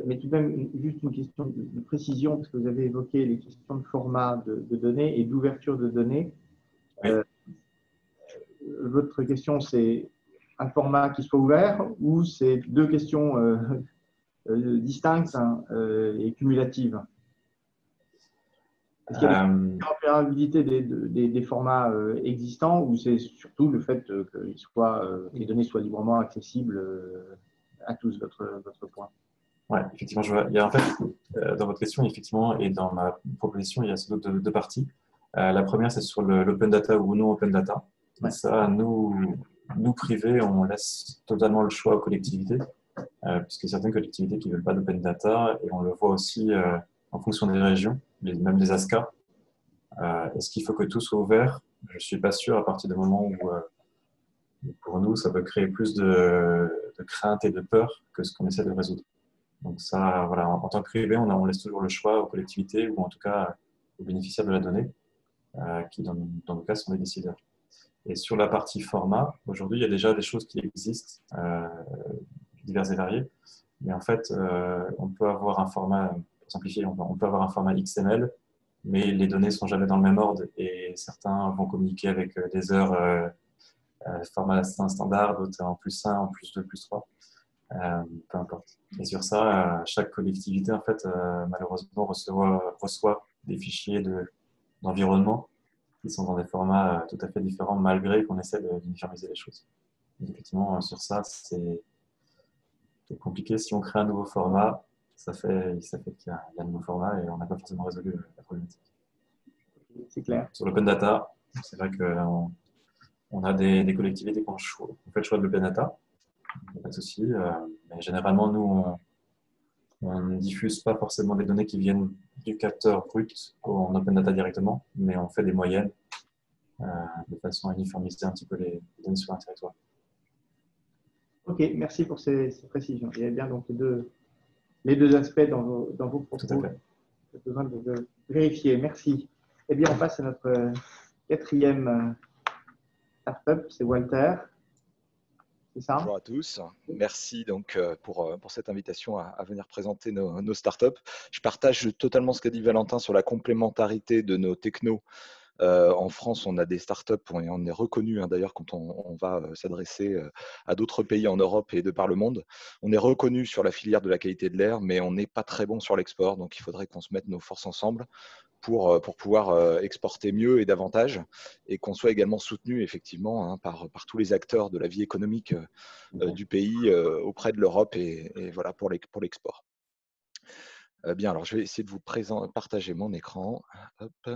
Mais tout de même, juste une question de précision, parce que vous avez évoqué les questions de format de données et d'ouverture de données. Oui. Votre question, c'est un format qui soit ouvert ou c'est deux questions distinctes et cumulatives? Est-ce qu'il y a une interopérabilité des formats existants ou c'est surtout le fait que les données soient librement accessibles à tous, votre point? Oui, effectivement, je vois. Il y a en fait, dans votre question, effectivement, et dans ma proposition, il y a sans doute deux parties. La première, c'est sur l'open data ou non open data. Et ça, nous privés, on laisse totalement le choix aux collectivités, puisque certaines collectivités qui ne veulent pas d'open data, et on le voit aussi en fonction des régions, même les ASCA. Est-ce qu'il faut que tout soit ouvert? Je ne suis pas sûr, à partir du moment où, pour nous, ça peut créer plus de crainte et de peur que ce qu'on essaie de résoudre. Donc ça, voilà, en tant que privé, on laisse toujours le choix aux collectivités ou en tout cas aux bénéficiaires de la donnée, qui dans nos cas sont les décideurs. Et sur la partie format, aujourd'hui, il y a déjà des choses qui existent, diverses et variées. Mais en fait, on peut avoir un format, pour simplifier, on peut avoir un format XML, mais les données ne sont jamais dans le même ordre et certains vont communiquer avec des heures format standard, d'autres en +1, en +2, +3. Peu importe. Et sur ça, chaque collectivité, en fait, malheureusement, reçoit des fichiers d'environnement qui sont dans des formats tout à fait différents, malgré qu'on essaie d'uniformiser les choses. Donc, effectivement, sur ça, c'est compliqué. Si on crée un nouveau format, ça fait qu'il y a un nouveau format et on n'a pas forcément résolu la problématique. C'est clair. Sur l'open data, c'est vrai que On a des collectivités qui ont fait le choix de l'open data, pas de souci. Mais généralement, nous, on ne diffuse pas forcément des données qui viennent du capteur brut en open data directement, mais on fait des moyennes de façon à uniformiser un petit peu les données sur un territoire. Ok, merci pour ces précisions. Il y a bien donc les deux aspects dans vos propos. Tout à fait. J'ai besoin de le vérifier. Merci. Eh bien, on passe à notre quatrième startup, c'est Walter. C'est ça? Bonjour à tous. Merci donc pour cette invitation à venir présenter nos startups. Je partage totalement ce qu'a dit Valentin sur la complémentarité de nos technos. En France, on a des startups et on est reconnu d'ailleurs quand on va s'adresser à d'autres pays en Europe et de par le monde. On est reconnu sur la filière de la qualité de l'air, mais on n'est pas très bon sur l'export. Donc, il faudrait qu'on se mette nos forces ensemble pour pouvoir exporter mieux et davantage et qu'on soit également soutenu effectivement par tous les acteurs de la vie économique du pays auprès de l'Europe et voilà pour l'export. Bien, alors je vais essayer de vous partager mon écran. Hop.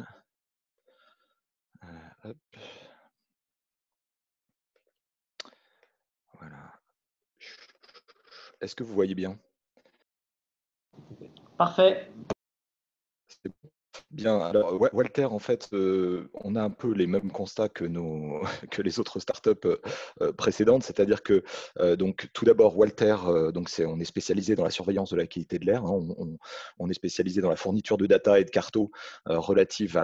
Hop. Voilà. Est-ce que vous voyez bien? Parfait. Bien, alors Walter, en fait, on a un peu les mêmes constats que les autres startups précédentes, c'est-à-dire que donc tout d'abord Walter, on est spécialisé dans la surveillance de la qualité de l'air, on est spécialisé dans la fourniture de data et de cartos relatives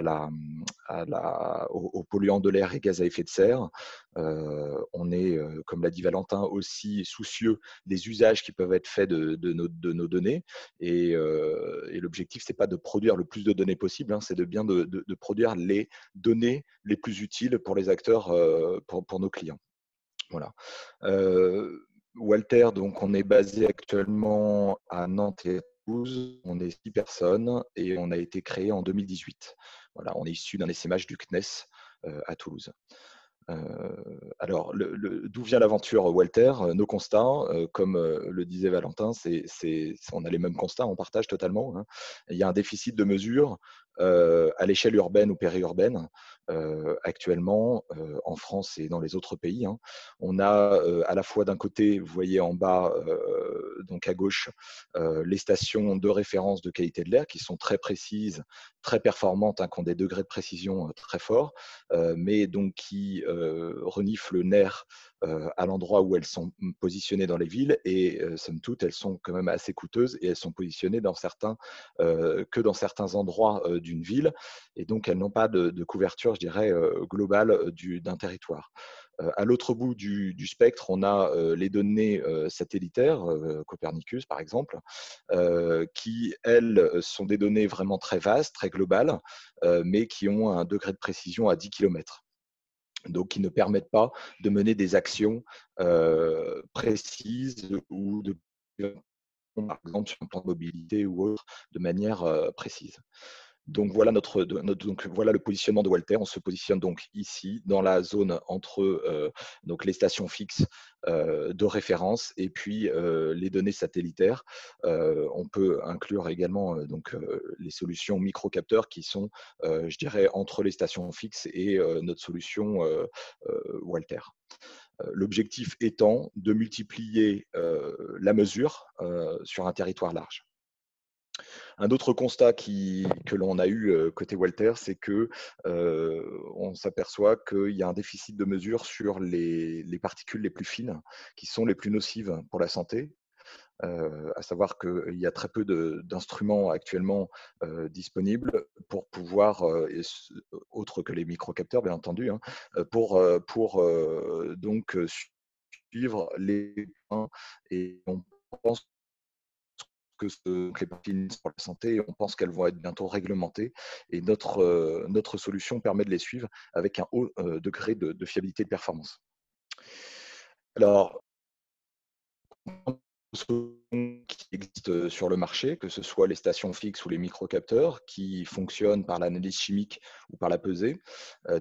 aux polluants de l'air et gaz à effet de serre. On est, comme l'a dit Valentin, aussi soucieux des usages qui peuvent être faits de nos données et l'objectif c'est pas de produire le plus de données possible, c'est de produire les données les plus utiles pour les acteurs, pour nos clients. Voilà. Walter, donc on est basé actuellement à Nantes et à Toulouse. On est 6 personnes et on a été créé en 2018. Voilà, on est issu d'un essaimage du CNES à Toulouse. Alors, d'où vient l'aventure Walter? Nos constats, comme le disait Valentin, on a les mêmes constats, on partage totalement. Il y a un déficit de mesure à l'échelle urbaine ou périurbaine actuellement en France et dans les autres pays. On a à la fois d'un côté, vous voyez en bas, donc à gauche, les stations de référence de qualité de l'air qui sont très précises, très performantes, qui ont des degrés de précision très forts, mais donc qui reniflent le nerf à l'endroit où elles sont positionnées dans les villes et somme toute, elles sont quand même assez coûteuses et elles sont positionnées que dans certains endroits d'une ville et donc elles n'ont pas de couverture, je dirais, globale d'un territoire. À l'autre bout du spectre, on a les données satellitaires, Copernicus par exemple, qui, elles, sont des données vraiment très vastes, très globales, mais qui ont un degré de précision à 10 km. Donc, qui ne permettent pas de mener des actions précises ou par exemple sur un plan de mobilité ou autre, de manière précise. Donc voilà, voilà le positionnement de Walter. On se positionne donc ici dans la zone entre donc les stations fixes de référence et puis les données satellitaires. On peut inclure également les solutions microcapteurs qui sont, je dirais, entre les stations fixes et notre solution Walter. L'objectif étant de multiplier la mesure sur un territoire large. Un autre constat que l'on a eu côté Walter, c'est que on s'aperçoit qu'il y a un déficit de mesure sur les particules les plus fines, qui sont les plus nocives pour la santé. À savoir qu'il y a très peu d'instruments actuellement disponibles pour pouvoir, autres que les microcapteurs bien entendu, pour donc suivre les points et on pense que les parties pour la santé, on pense qu'elles vont être bientôt réglementées et notre solution permet de les suivre avec un haut degré de fiabilité et de performance. Alors, qui existent sur le marché, que ce soit les stations fixes ou les microcapteurs, qui fonctionnent par l'analyse chimique ou par la pesée,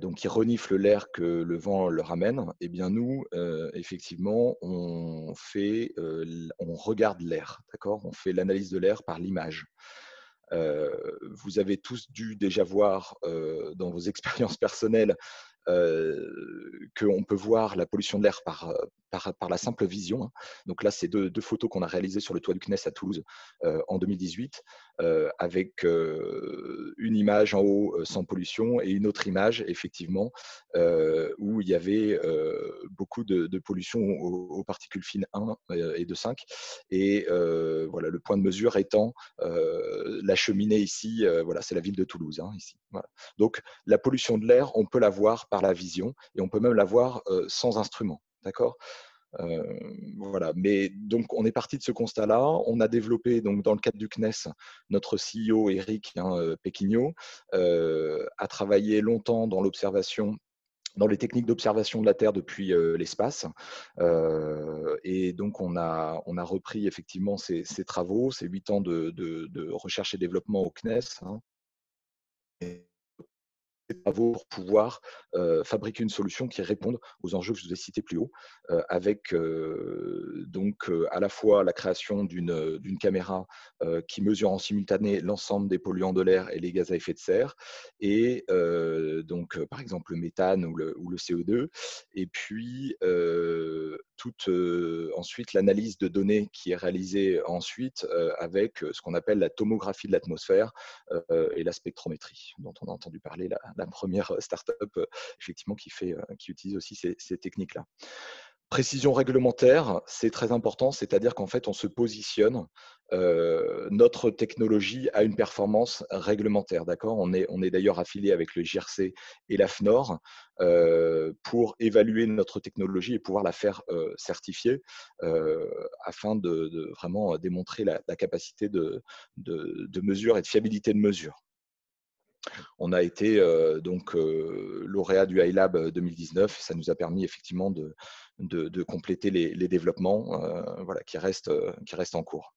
donc qui reniflent l'air que le vent leur amène. Eh bien nous, effectivement, on regarde l'air, d'accord? On fait l'analyse de l'air par l'image. Vous avez tous dû déjà voir dans vos expériences personnelles qu'on peut voir la pollution de l'air par la simple vision. Donc là, c'est deux photos qu'on a réalisées sur le toit du CNES à Toulouse en 2018, avec une image en haut sans pollution et une autre image, effectivement, où il y avait beaucoup de pollution aux particules fines 1 et 2,5. Et voilà, le point de mesure étant la cheminée ici, voilà, c'est la ville de Toulouse, ici. Voilà. Donc, la pollution de l'air, on peut la voir par la vision et on peut même la voir sans instrument. D'accord ? Voilà. Mais donc, on est parti de ce constat-là. On a développé, donc, dans le cadre du CNES, notre CEO, Eric Péquignot, a travaillé longtemps dans l'observation, dans les techniques d'observation de la Terre depuis l'espace. Et donc, on a repris effectivement ces travaux, ces 8 ans de recherche et développement au CNES. Travaux pour pouvoir fabriquer une solution qui réponde aux enjeux que je vous ai cités plus haut, avec donc à la fois la création d'une caméra qui mesure en simultané l'ensemble des polluants de l'air et les gaz à effet de serre, et donc par exemple le méthane ou le CO2, et puis ensuite l'analyse de données qui est réalisée ensuite avec ce qu'on appelle la tomographie de l'atmosphère et la spectrométrie, dont on a entendu parler, la première start-up effectivement qui utilise aussi ces techniques-là. Précision réglementaire, c'est très important, c'est-à-dire qu'en fait, on se positionne, notre technologie a une performance réglementaire, d'accord ? On est d'ailleurs affilié avec le JRC et la FNOR pour évaluer notre technologie et pouvoir la faire certifier afin de vraiment démontrer la capacité de mesure et de fiabilité de mesure. On a été donc lauréat du iLab 2019. Ça nous a permis effectivement de compléter les développements voilà, qui restent en cours.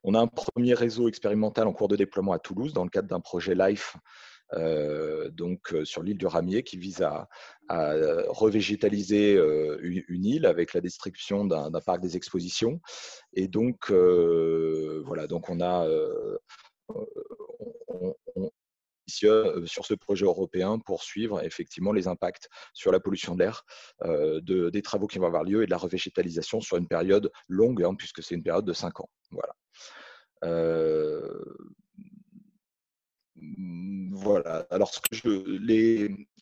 On a un premier réseau expérimental en cours de déploiement à Toulouse dans le cadre d'un projet LIFE donc sur l'île du Ramier qui vise à revégétaliser une île avec la description d'un parc des expositions. Et donc voilà, donc on a sur ce projet européen pour suivre effectivement les impacts sur la pollution de l'air des travaux qui vont avoir lieu et de la revégétalisation sur une période longue, puisque c'est une période de 5 ans. Voilà. Voilà. Alors,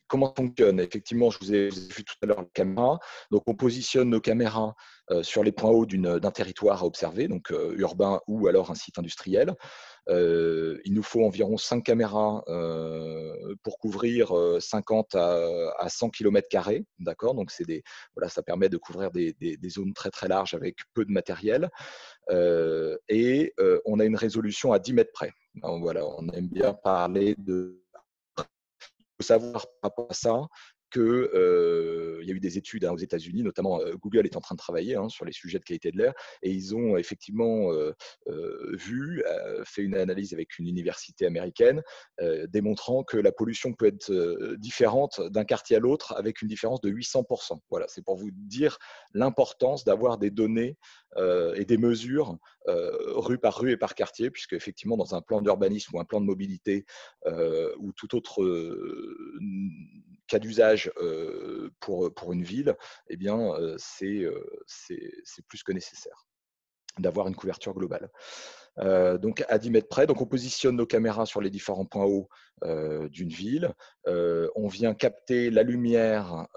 comment fonctionne? Effectivement, je vous ai vu tout à l'heure la caméra. Donc, on positionne nos caméras sur les points hauts d'un territoire à observer, donc urbain ou alors un site industriel. Il nous faut environ 5 caméras pour couvrir 50 à 100 km². D'accord ? Donc, voilà, ça permet de couvrir des zones très très larges avec peu de matériel. Et on a une résolution à 10 mètres près. Donc, voilà, on aime bien parler de. Il faut savoir par rapport à ça qu'il y a eu des études aux États-Unis, notamment Google est en train de travailler sur les sujets de qualité de l'air, et ils ont effectivement fait une analyse avec une université américaine démontrant que la pollution peut être différente d'un quartier à l'autre avec une différence de 800%. Voilà, c'est pour vous dire l'importance d'avoir des données et des mesures rue par rue et par quartier, puisque effectivement dans un plan d'urbanisme ou un plan de mobilité ou tout autre cas d'usage pour une ville, eh bien c'est plus que nécessaire d'avoir une couverture globale. Donc à 10 mètres près, donc on positionne nos caméras sur les différents points hauts d'une ville. On vient capter la lumière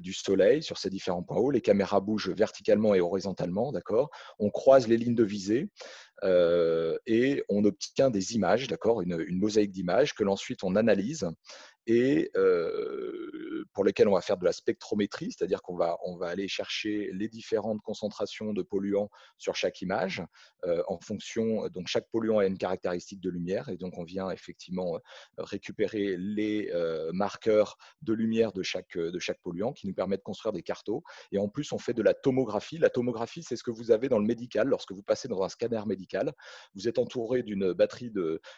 du soleil sur ces différents points hauts. Les caméras bougent verticalement et horizontalement, d'accord ? On croise les lignes de visée et on obtient des images, d'accord ? Une mosaïque d'images que l'ensuite on analyse et pour lesquels on va faire de la spectrométrie, c'est-à-dire qu'on va aller chercher les différentes concentrations de polluants sur chaque image en fonction, donc chaque polluant a une caractéristique de lumière et donc on vient effectivement récupérer les marqueurs de lumière de chaque polluant qui nous permet de construire des cartos, et en plus on fait de la tomographie. La tomographie, c'est ce que vous avez dans le médical. Lorsque vous passez dans un scanner médical, vous êtes entouré d'une batterie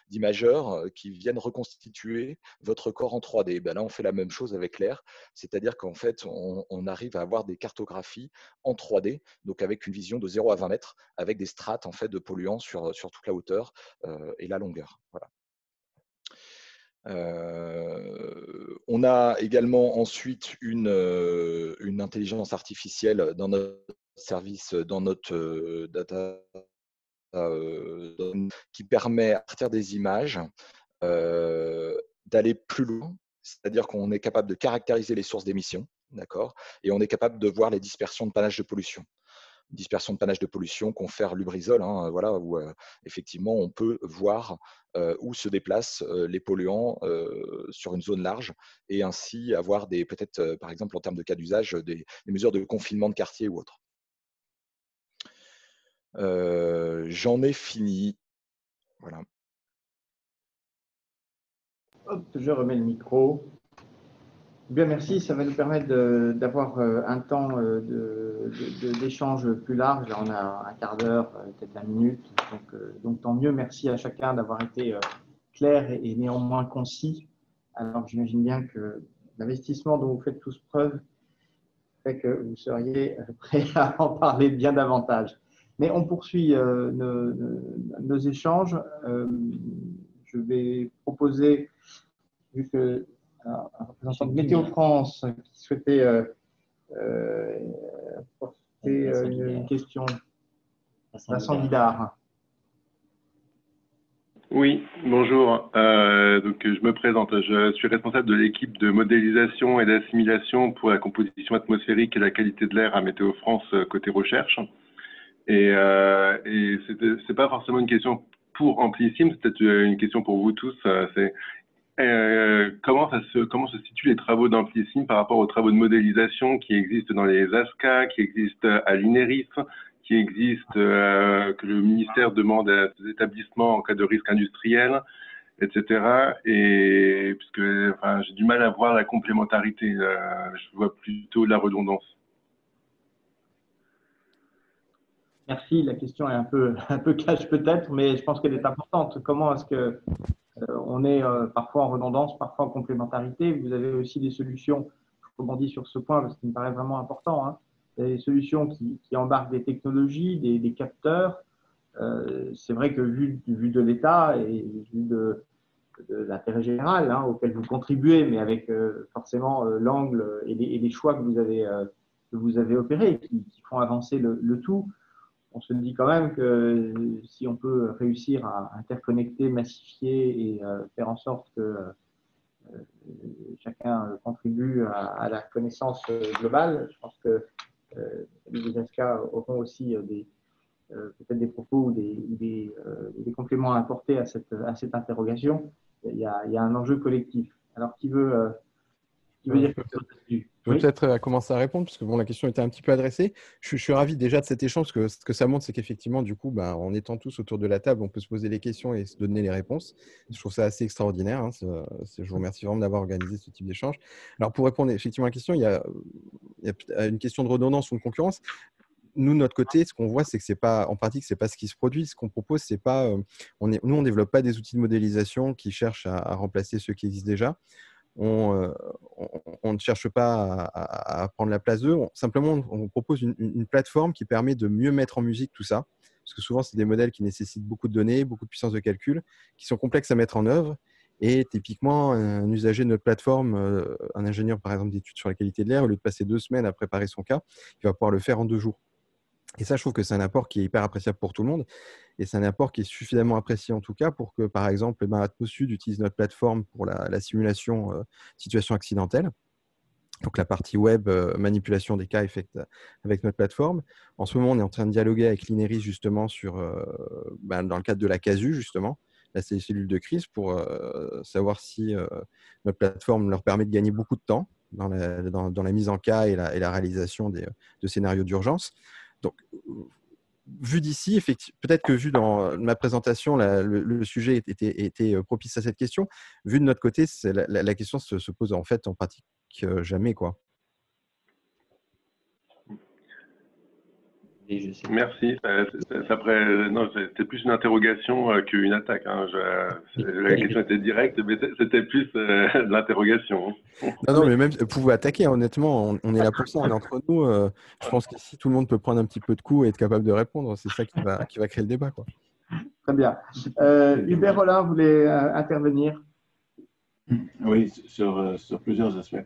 d'imageurs qui viennent reconstituer votre corps en 3D. Ben là, on fait la même chose avec l'air, c'est-à-dire qu'en fait, on arrive à avoir des cartographies en 3D, donc avec une vision de 0 à 20 mètres, avec des strates en fait, de polluants sur toute la hauteur et la longueur. Voilà. On a également ensuite une intelligence artificielle dans notre service, dans notre data, qui permet, à partir des images, d'aller plus loin. C'est-à-dire qu'on est capable de caractériser les sources d'émissions, d'accord, et on est capable de voir les dispersions de panache de pollution. Dispersion de panache de pollution, confère Lubrizol, hein, voilà, où effectivement on peut voir où se déplacent les polluants sur une zone large et ainsi avoir peut-être, par exemple en termes de cas d'usage, des mesures de confinement de quartier ou autre. J'en ai fini. Voilà. Hop, je remets le micro. Bien, merci. Ça va nous permettre d'avoir un temps d'échange plus large. Là, on a un quart d'heure, peut-être 20 minutes. Donc, tant mieux. Merci à chacun d'avoir été clair et néanmoins concis. Alors, j'imagine bien que l'investissement dont vous faites tous preuve fait que vous seriez prêts à en parler bien davantage. Mais on poursuit nos échanges. Je vais proposer, vu que un représentant de Météo France qui souhaitait porter une question. Vincent Guidard. Oui, bonjour. Donc, je me présente. Je suis responsable de l'équipe de modélisation et d'assimilation pour la composition atmosphérique et la qualité de l'air à Météo France côté recherche. Et c'est pas forcément une question pour Amplissime, c'est peut-être une question pour vous tous. C'est comment se situent les travaux d'Amplissime par rapport aux travaux de modélisation qui existent dans les ASCA, qui existent à l'INERIF, qui existent, que le ministère demande à ces établissements en cas de risque industriel, etc. Et puisque j'ai du mal à voir la complémentarité, je vois plutôt la redondance. Merci. La question est un peu cash peut-être, mais je pense qu'elle est importante. Comment est-ce que on est parfois en redondance, parfois en complémentarité? Vous avez aussi des solutions, je rebondis sur ce point parce qu'il me paraît vraiment important, hein, des solutions qui embarquent des technologies, des capteurs. C'est vrai que vu de l'État et vu de l'intérêt général auquel vous contribuez, mais avec forcément l'angle et les choix que vous avez opérés qui font avancer le tout, on se dit quand même que si on peut réussir à interconnecter, massifier et faire en sorte que chacun contribue à la connaissance globale, je pense que les ASCA auront aussi peut-être des propos ou des compléments à apporter à cette interrogation. Il y a un enjeu collectif. Alors, qui veut dire quelque chose là-dessus? Je vais peut-être commencer à répondre, parce que bon, la question était un petit peu adressée. Je suis ravi déjà de cet échange, parce que ce que ça montre, c'est qu'effectivement, du coup, en étant tous autour de la table, on peut se poser les questions et se donner les réponses. Je trouve ça assez extraordinaire. Hein. Je vous remercie vraiment d'avoir organisé ce type d'échange. Alors, pour répondre effectivement à la question, il y a une question de redondance ou de concurrence. Nous, de notre côté, ce qu'on voit, c'est que c'est pas, en pratique, c'est pas ce qui se produit. Ce qu'on propose, c'est pas, nous, on développe pas des outils de modélisation qui cherchent à remplacer ceux qui existent déjà. On ne cherche pas à prendre la place d'eux. Simplement, on propose une plateforme qui permet de mieux mettre en musique tout ça. Parce que souvent, c'est des modèles qui nécessitent beaucoup de données, beaucoup de puissance de calcul, qui sont complexes à mettre en œuvre. Et typiquement, un usager de notre plateforme, un ingénieur, par exemple, d'études sur la qualité de l'air, au lieu de passer 2 semaines à préparer son cas, il va pouvoir le faire en 2 jours. Et ça, je trouve que c'est un apport qui est hyper appréciable pour tout le monde. Et c'est un apport qui est suffisamment apprécié en tout cas pour que, par exemple, Atmos Sud utilise notre plateforme pour la simulation situation accidentelle. Donc, la partie web, manipulation des cas avec notre plateforme. En ce moment, on est en train de dialoguer avec l'INERIS justement dans le cadre de la CASU, justement, la cellule de crise, pour savoir si notre plateforme leur permet de gagner beaucoup de temps dans la mise en cas et la réalisation de scénarios d'urgence. Donc, vu d'ici, peut-être que vu dans ma présentation, le sujet était propice à cette question. Vu de notre côté, la question se pose en fait en pratique jamais, quoi. Merci. C'était plus une interrogation qu'une attaque. Hein. La question était directe, mais c'était plus de l'interrogation. Non, mais même vous pouvez attaquer. Honnêtement, on est là pour ça. On est entre nous. Je pense que si tout le monde peut prendre un petit peu de coups et être capable de répondre, c'est ça qui va créer le débat, quoi. Très bien. Hubert Rollin voulait intervenir. Oui, sur plusieurs aspects.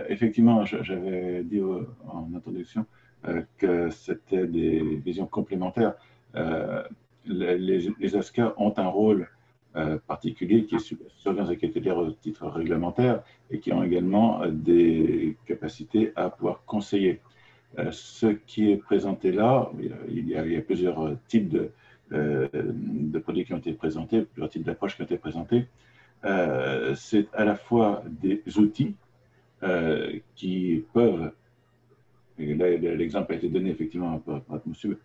Effectivement, j'avais dit en introduction que c'était des visions complémentaires. Euh, les ASCA ont un rôle particulier qui est surveillance de qualité de l'air au titre réglementaire et qui ont également des capacités à pouvoir conseiller. Ce qui est présenté là, il y a plusieurs types de produits qui ont été présentés, plusieurs types d'approches qui ont été présentées. C'est à la fois des outils qui peuvent, et là l'exemple a été donné effectivement par monsieur,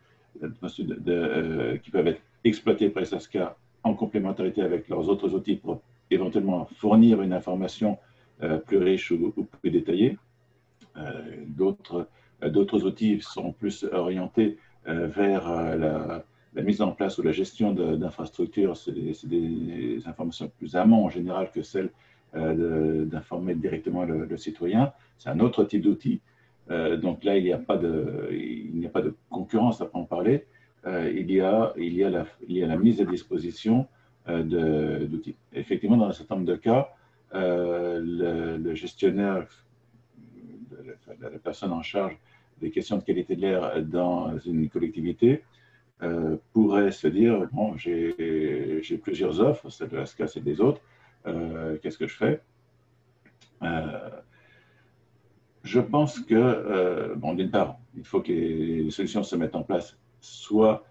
qui peuvent être exploités par les SASCA en complémentarité avec leurs autres outils pour éventuellement fournir une information plus riche ou plus détaillée. D'autres outils sont plus orientés vers la mise en place ou la gestion d'infrastructures. C'est des informations plus amont en général que celles d'informer directement le citoyen. C'est un autre type d'outil. Donc là, il n'y a pas de concurrence à en parler. Il y a la mise à disposition d'outils. Effectivement, dans un certain nombre de cas, le gestionnaire, la personne en charge des questions de qualité de l'air dans une collectivité pourrait se dire, bon, j'ai plusieurs offres, celle de l'ASCA, c'est des autres, qu'est-ce que je fais? Je pense que, bon, d'une part, il faut que les solutions se mettent en place, soit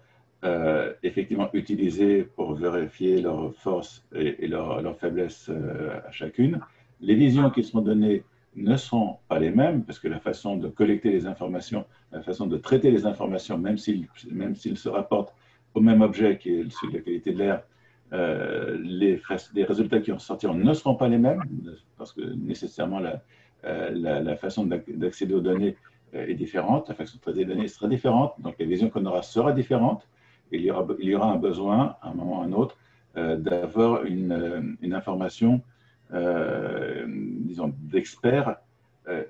effectivement utilisées pour vérifier leurs forces et leurs faiblesses à chacune. Les visions qui seront données ne seront pas les mêmes, parce que la façon de collecter les informations, la façon de traiter les informations, même s'ils se rapportent au même objet qui est celui de la qualité de l'air, les résultats qui en sortiront ne seront pas les mêmes, parce que nécessairement la façon d'accéder aux données est différente, la façon de traiter les données sera différente, donc la vision qu'on aura sera différente. Il y aura un besoin, à un moment ou à un autre, d'avoir une information, disons, d'experts.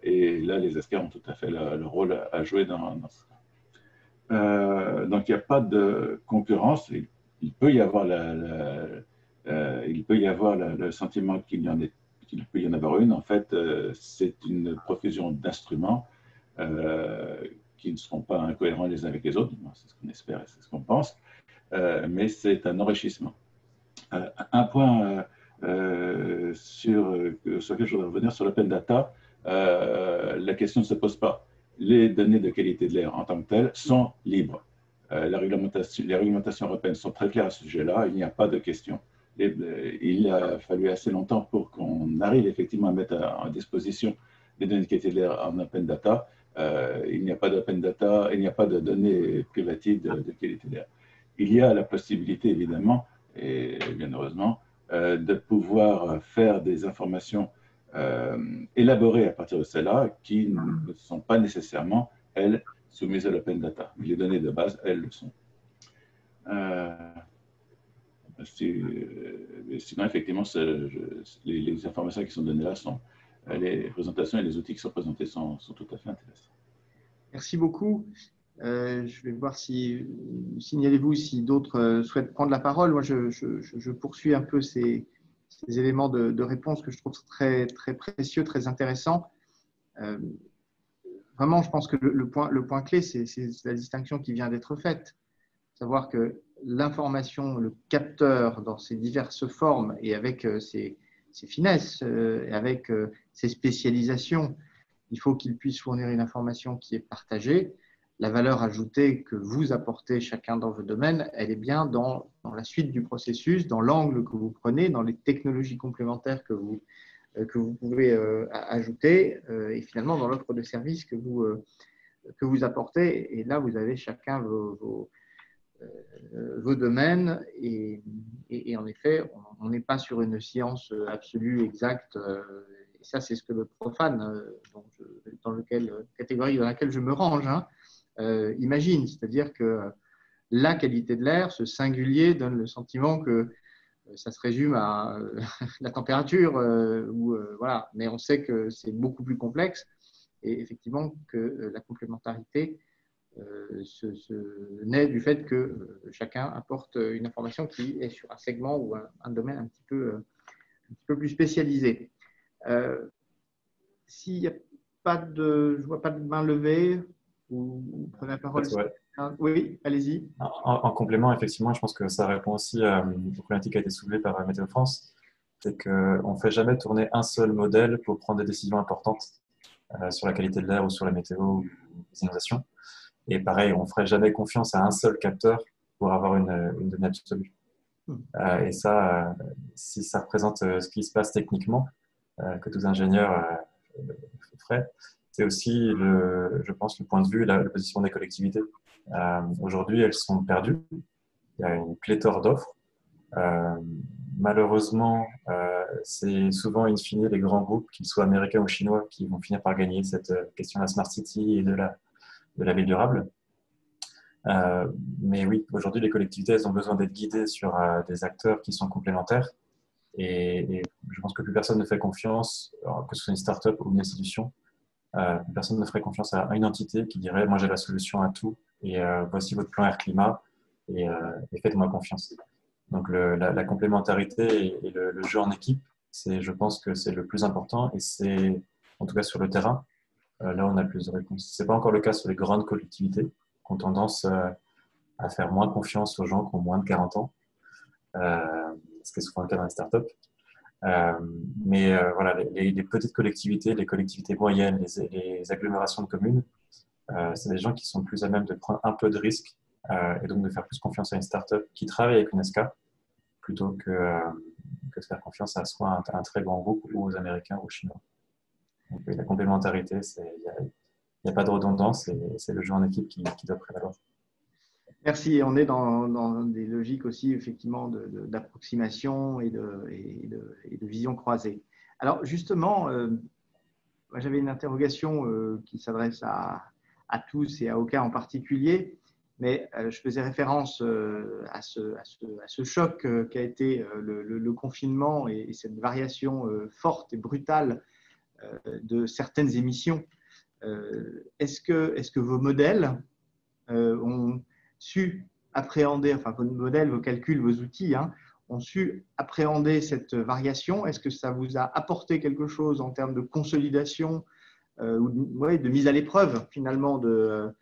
Et là, les experts ont tout à fait le rôle à jouer dans ce cas. Donc, il n'y a pas de concurrence. Il peut y avoir le sentiment qu'il peut y en avoir une. En fait, c'est une profusion d'instruments qui ne seront pas incohérents les uns avec les autres. C'est ce qu'on espère et c'est ce qu'on pense. Mais c'est un enrichissement. Un point sur lequel je voudrais revenir, sur l'open data, la question ne se pose pas. Les données de qualité de l'air en tant que telles sont libres. Les réglementations européennes sont très claires à ce sujet-là, il n'y a pas de question. Il a fallu assez longtemps pour qu'on arrive effectivement à mettre en disposition les données de qualité de l'air en open data. Il n'y a pas d'open data, il n'y a pas de données privatives de qualité de l'air. Il y a la possibilité, évidemment, et bien heureusement, de pouvoir faire des informations élaborées à partir de celles-là qui ne sont pas nécessairement, elles, soumises à l'open data. Mais les données de base, elles le sont. Sinon, effectivement, les informations qui sont données là sont, les présentations et les outils qui sont présentés sont tout à fait intéressants. Merci beaucoup. Je vais voir si, signalez-vous si d'autres souhaitent prendre la parole. Moi, je poursuis un peu ces éléments de réponse que je trouve très, très précieux, très intéressants. Vraiment, je pense que le point clé, c'est la distinction qui vient d'être faite. Savoir que l'information, le capteur dans ses diverses formes et avec ses finesses, et avec ses spécialisations, il faut qu'il puisse fournir une information qui est partagée. La valeur ajoutée que vous apportez chacun dans vos domaines, elle est bien dans la suite du processus, dans l'angle que vous prenez, dans les technologies complémentaires que vous pouvez ajouter et finalement dans l'offre de services que vous apportez. Et là, vous avez chacun vos domaines et en effet, on n'est pas sur une science absolue, exacte. Et ça, c'est ce que le profane, catégorie dans laquelle je me range, imagine. C'est-à-dire que la qualité de l'air, ce singulier, donne le sentiment que ça se résume à la température. Voilà. Mais on sait que c'est beaucoup plus complexe et effectivement que la complémentarité naît du fait que chacun apporte une information qui est sur un segment ou un domaine un petit peu petit peu plus spécialisés. S'il n'y a pas je ne vois pas de main levée, vous prenez la parole. Ouais. Oui, allez-y. En complément, effectivement, je pense que ça répond aussi aux problématiques qui a été soulevée par Météo France. C'est qu'on ne fait jamais tourner un seul modèle pour prendre des décisions importantes sur la qualité de l'air ou sur la météo ou les inondations. Et pareil, on ne ferait jamais confiance à un seul capteur pour avoir une donnée absolue. Et ça, si ça représente ce qui se passe techniquement, que tous les ingénieurs feraient, c'est aussi, je pense, le point de vue et la position des collectivités. Aujourd'hui, elles sont perdues. Il y a une pléthore d'offres. Malheureusement, c'est souvent, in fine, les grands groupes, qu'ils soient américains ou chinois, qui vont finir par gagner cette question de la Smart City et de la ville durable. Mais oui, aujourd'hui, les collectivités, elles ont besoin d'être guidées sur des acteurs qui sont complémentaires. Et je pense que plus personne ne fait confiance, que ce soit une start-up ou une institution, plus personne ne ferait confiance à une entité qui dirait « moi j'ai la solution à tout et voici votre plan air-climat et faites-moi confiance ». Donc la complémentarité et le jeu en équipe, je pense que c'est le plus important et c'est, en tout cas sur le terrain, là on a plus de réponses. Ce n'est pas encore le cas sur les grandes collectivités qui ont tendance à faire moins confiance aux gens qui ont moins de 40 ans, ce qui est souvent le cas dans les startups. Mais voilà, les petites collectivités, les collectivités moyennes, les agglomérations de communes, c'est des gens qui sont plus à même de prendre un peu de risques et donc de faire plus confiance à une start-up qui travaille avec une SK plutôt que de faire confiance à soit un très grand groupe ou aux Américains ou aux Chinois. Donc la complémentarité, il n'y a pas de redondance et c'est le jeu en équipe qui doit prévaloir. Merci. On est dans des logiques aussi effectivement d'approximation et de vision croisée. Alors justement, moi j'avais une interrogation qui s'adresse à tous et à aucun en particulier, mais je faisais référence à ce choc qu'a été le confinement et cette variation forte et brutale de certaines émissions. Est-ce que vos modèles ont su appréhender, enfin vos modèles, vos calculs, vos outils, ont su appréhender cette variation? Est-ce que ça vous a apporté quelque chose en termes de consolidation ou de mise à l'épreuve finalement de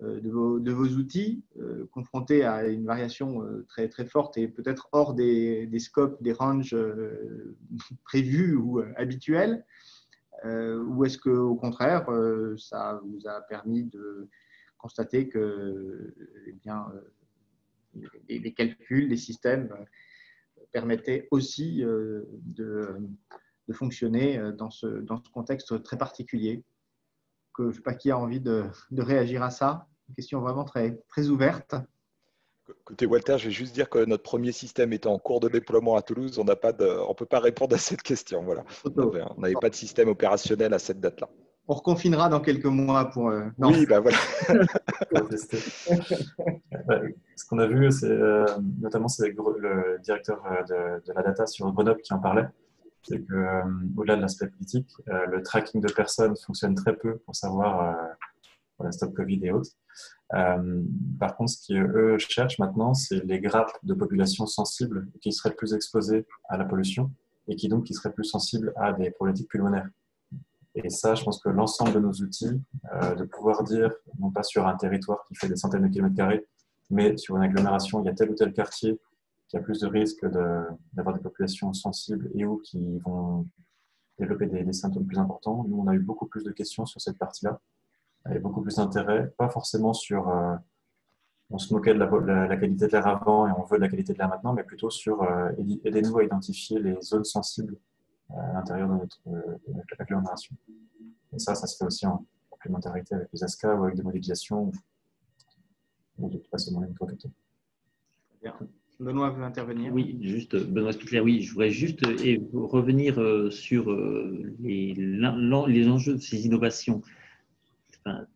vos outils confrontés à une variation très, très forte et peut-être hors des scopes, des ranges prévus ou habituels? Ou est-ce qu'au contraire, ça vous a permis de constater que les calculs, les systèmes permettaient aussi de fonctionner dans ce contexte très particulier? Je ne sais pas qui a envie de réagir à ça. Une question vraiment très, très ouverte. Côté Walter, je vais juste dire que notre premier système était en cours de déploiement à Toulouse. On ne peut pas répondre à cette question. Voilà. On n'avait pas de système opérationnel à cette date-là. On reconfinera dans quelques mois pour… Non. Oui, ben voilà. Ce qu'on a vu, c'est notamment c'est le directeur de la data sur Grenoble qui en parlait. C'est qu'au-delà de l'aspect politique, le tracking de personnes fonctionne très peu pour savoir pour la stop Covid et autres. Par contre, ce qu'eux cherchent maintenant, c'est les grappes de population sensibles qui seraient plus exposées à la pollution et qui seraient plus sensibles à des problématiques pulmonaires. Et ça, je pense que l'ensemble de nos outils, de pouvoir dire, non pas sur un territoire qui fait des centaines de kilomètres carrés, mais sur une agglomération, il y a tel ou tel quartier qui a plus de risques d'avoir des populations sensibles et ou qui vont développer des symptômes plus importants. Nous, on a eu beaucoup plus de questions sur cette partie-là, et beaucoup plus d'intérêt, pas forcément sur on se moquait de la qualité de l'air avant et on veut de la qualité de l'air maintenant, mais plutôt sur aidez-nous à identifier les zones sensibles à l'intérieur de notre agglomération. Et ça se fait aussi en complémentarité avec les ASCA ou avec des modélisations ou de toute façon dans les micro-capteurs. Benoît veut intervenir. Oui, juste, Benoît Stucler, oui, je voudrais juste revenir sur les enjeux de ces innovations.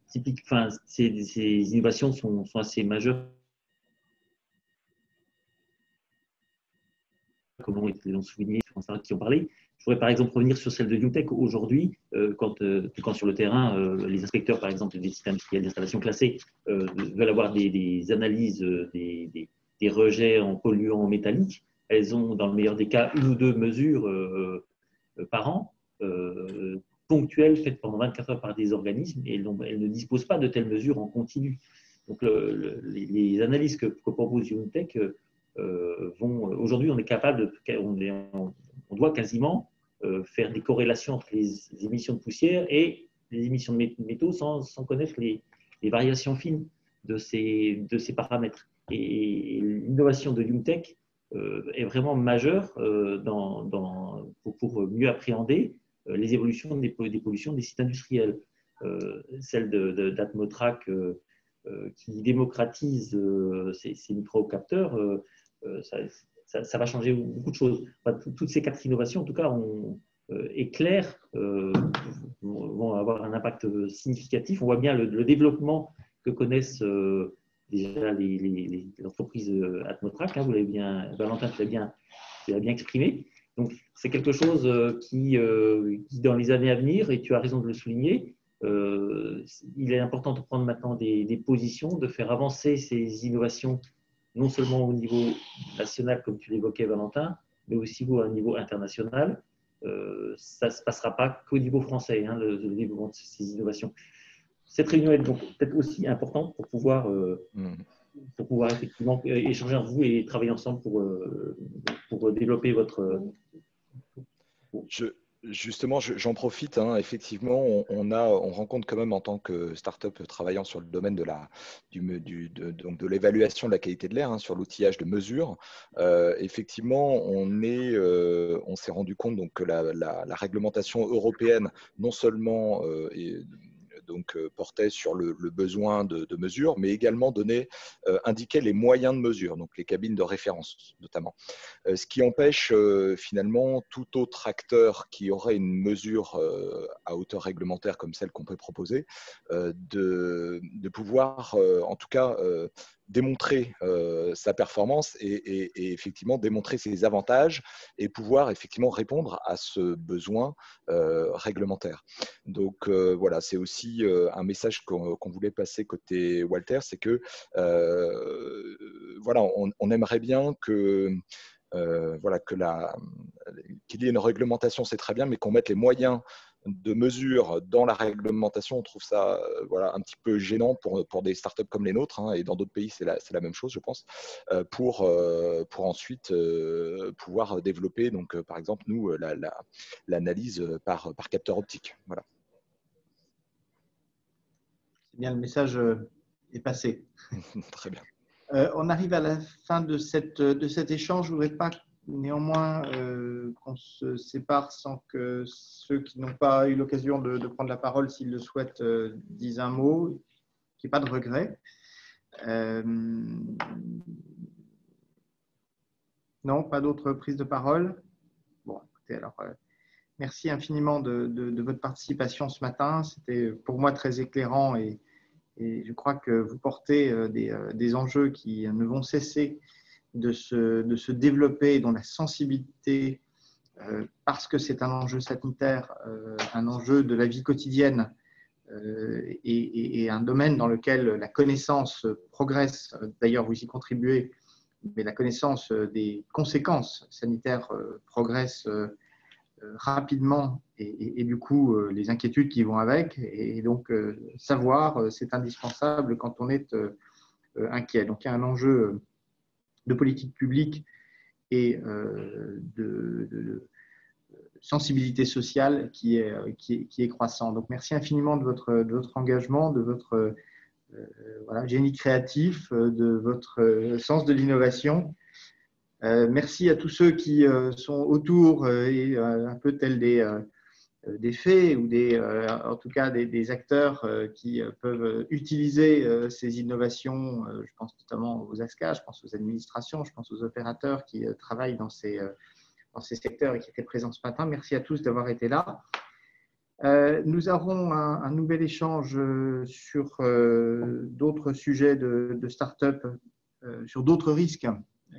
Ces innovations sont assez majeures, comme ils l'ont souligné, qui ont parlé. Je voudrais par exemple revenir sur celle de NewTech. Aujourd'hui, quand sur le terrain, les inspecteurs, par exemple, des systèmes d'installation classés veulent avoir des analyses des rejets en polluants métalliques, elles ont dans le meilleur des cas 1 ou 2 mesures par an, ponctuelles, faites pendant 24 heures par des organismes, et elles ne disposent pas de telles mesures en continu. Donc les analyses que propose UNTech vont… Aujourd'hui, on est capable, on doit quasiment faire des corrélations entre les émissions de poussière et les émissions de métaux sans connaître les variations fines de ces paramètres. Et l'innovation de UNTech est vraiment majeure pour mieux appréhender les évolutions des pollutions des sites industriels. Celle d'Atmotrac qui démocratise ces micro-capteurs, ça va changer beaucoup de choses. Enfin, toutes ces 4 innovations, en tout cas, éclairent, vont avoir un impact significatif. On voit bien le développement que connaissent déjà les entreprises Atmotrac. Vous l'avez bien, Valentin, tu l'as bien exprimé. Donc, c'est quelque chose qui, dans les années à venir, et tu as raison de le souligner, il est important de prendre maintenant des positions, de faire avancer ces innovations, non seulement au niveau national, comme tu l'évoquais, Valentin, mais aussi à un niveau international. Ça ne se passera pas qu'au niveau français, le développement de ces innovations. Cette réunion est donc peut-être aussi importante pour pouvoir effectivement échanger entre vous et travailler ensemble pour développer votre… Justement, j'en profite. Effectivement, on rencontre quand même en tant que start-up travaillant sur le domaine de l'évaluation de la qualité de l'air, sur l'outillage de mesure. Effectivement, on s'est rendu compte donc, que la réglementation européenne non seulement portait sur le besoin de mesure, mais également indiquait les moyens de mesure, donc les cabines de référence notamment. Ce qui empêche finalement tout autre acteur qui aurait une mesure à hauteur réglementaire comme celle qu'on peut proposer, de pouvoir en tout cas démontrer sa performance et effectivement démontrer ses avantages et pouvoir effectivement répondre à ce besoin réglementaire. Donc voilà, c'est aussi un message qu'on voulait passer côté Walter, c'est que voilà, on aimerait bien que qu'il y ait une réglementation, c'est très bien, mais qu'on mette les moyens de mesure dans la réglementation. On trouve ça un petit peu gênant pour des startups comme les nôtres, et dans d'autres pays c'est la même chose, je pense, pour ensuite pouvoir développer, donc par exemple nous, l'analyse par capteur optique. Voilà. C'est bien, le message est passé. Très bien. On arrive à la fin de cet échange. Je ne voudrais pas néanmoins qu'on se sépare sans que ceux qui n'ont pas eu l'occasion de prendre la parole, s'ils le souhaitent, disent un mot, qu'il n'y ait pas de regret. Non, pas d'autres prises de parole. Bon, écoutez, alors, merci infiniment de votre participation ce matin. C'était pour moi très éclairant et je crois que vous portez des enjeux qui ne vont cesser de se développer, dont la sensibilité, parce que c'est un enjeu sanitaire, un enjeu de la vie quotidienne et un domaine dans lequel la connaissance progresse. D'ailleurs, vous y contribuez, mais la connaissance des conséquences sanitaires progresse rapidement et du coup les inquiétudes qui vont avec, et donc savoir, c'est indispensable quand on est inquiet. Donc il y a un enjeu de politique publique et de sensibilité sociale qui est croissant. Donc merci infiniment de votre engagement, de votre génie créatif, de votre sens de l'innovation. Merci à tous ceux qui sont autour et un peu tels des faits ou en tout cas des acteurs qui peuvent utiliser ces innovations. Je pense notamment aux ASCA, je pense aux administrations, je pense aux opérateurs qui travaillent dans ces secteurs et qui étaient présents ce matin. Merci à tous d'avoir été là. Nous aurons un nouvel échange sur d'autres sujets de start-up, sur d'autres risques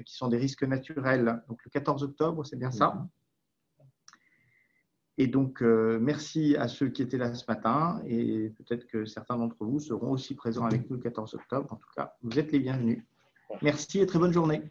qui sont des risques naturels. Donc le 14 octobre, c'est bien ça. Et donc, merci à ceux qui étaient là ce matin et peut-être que certains d'entre vous seront aussi présents avec nous le 14 octobre. En tout cas, vous êtes les bienvenus. Merci et très bonne journée.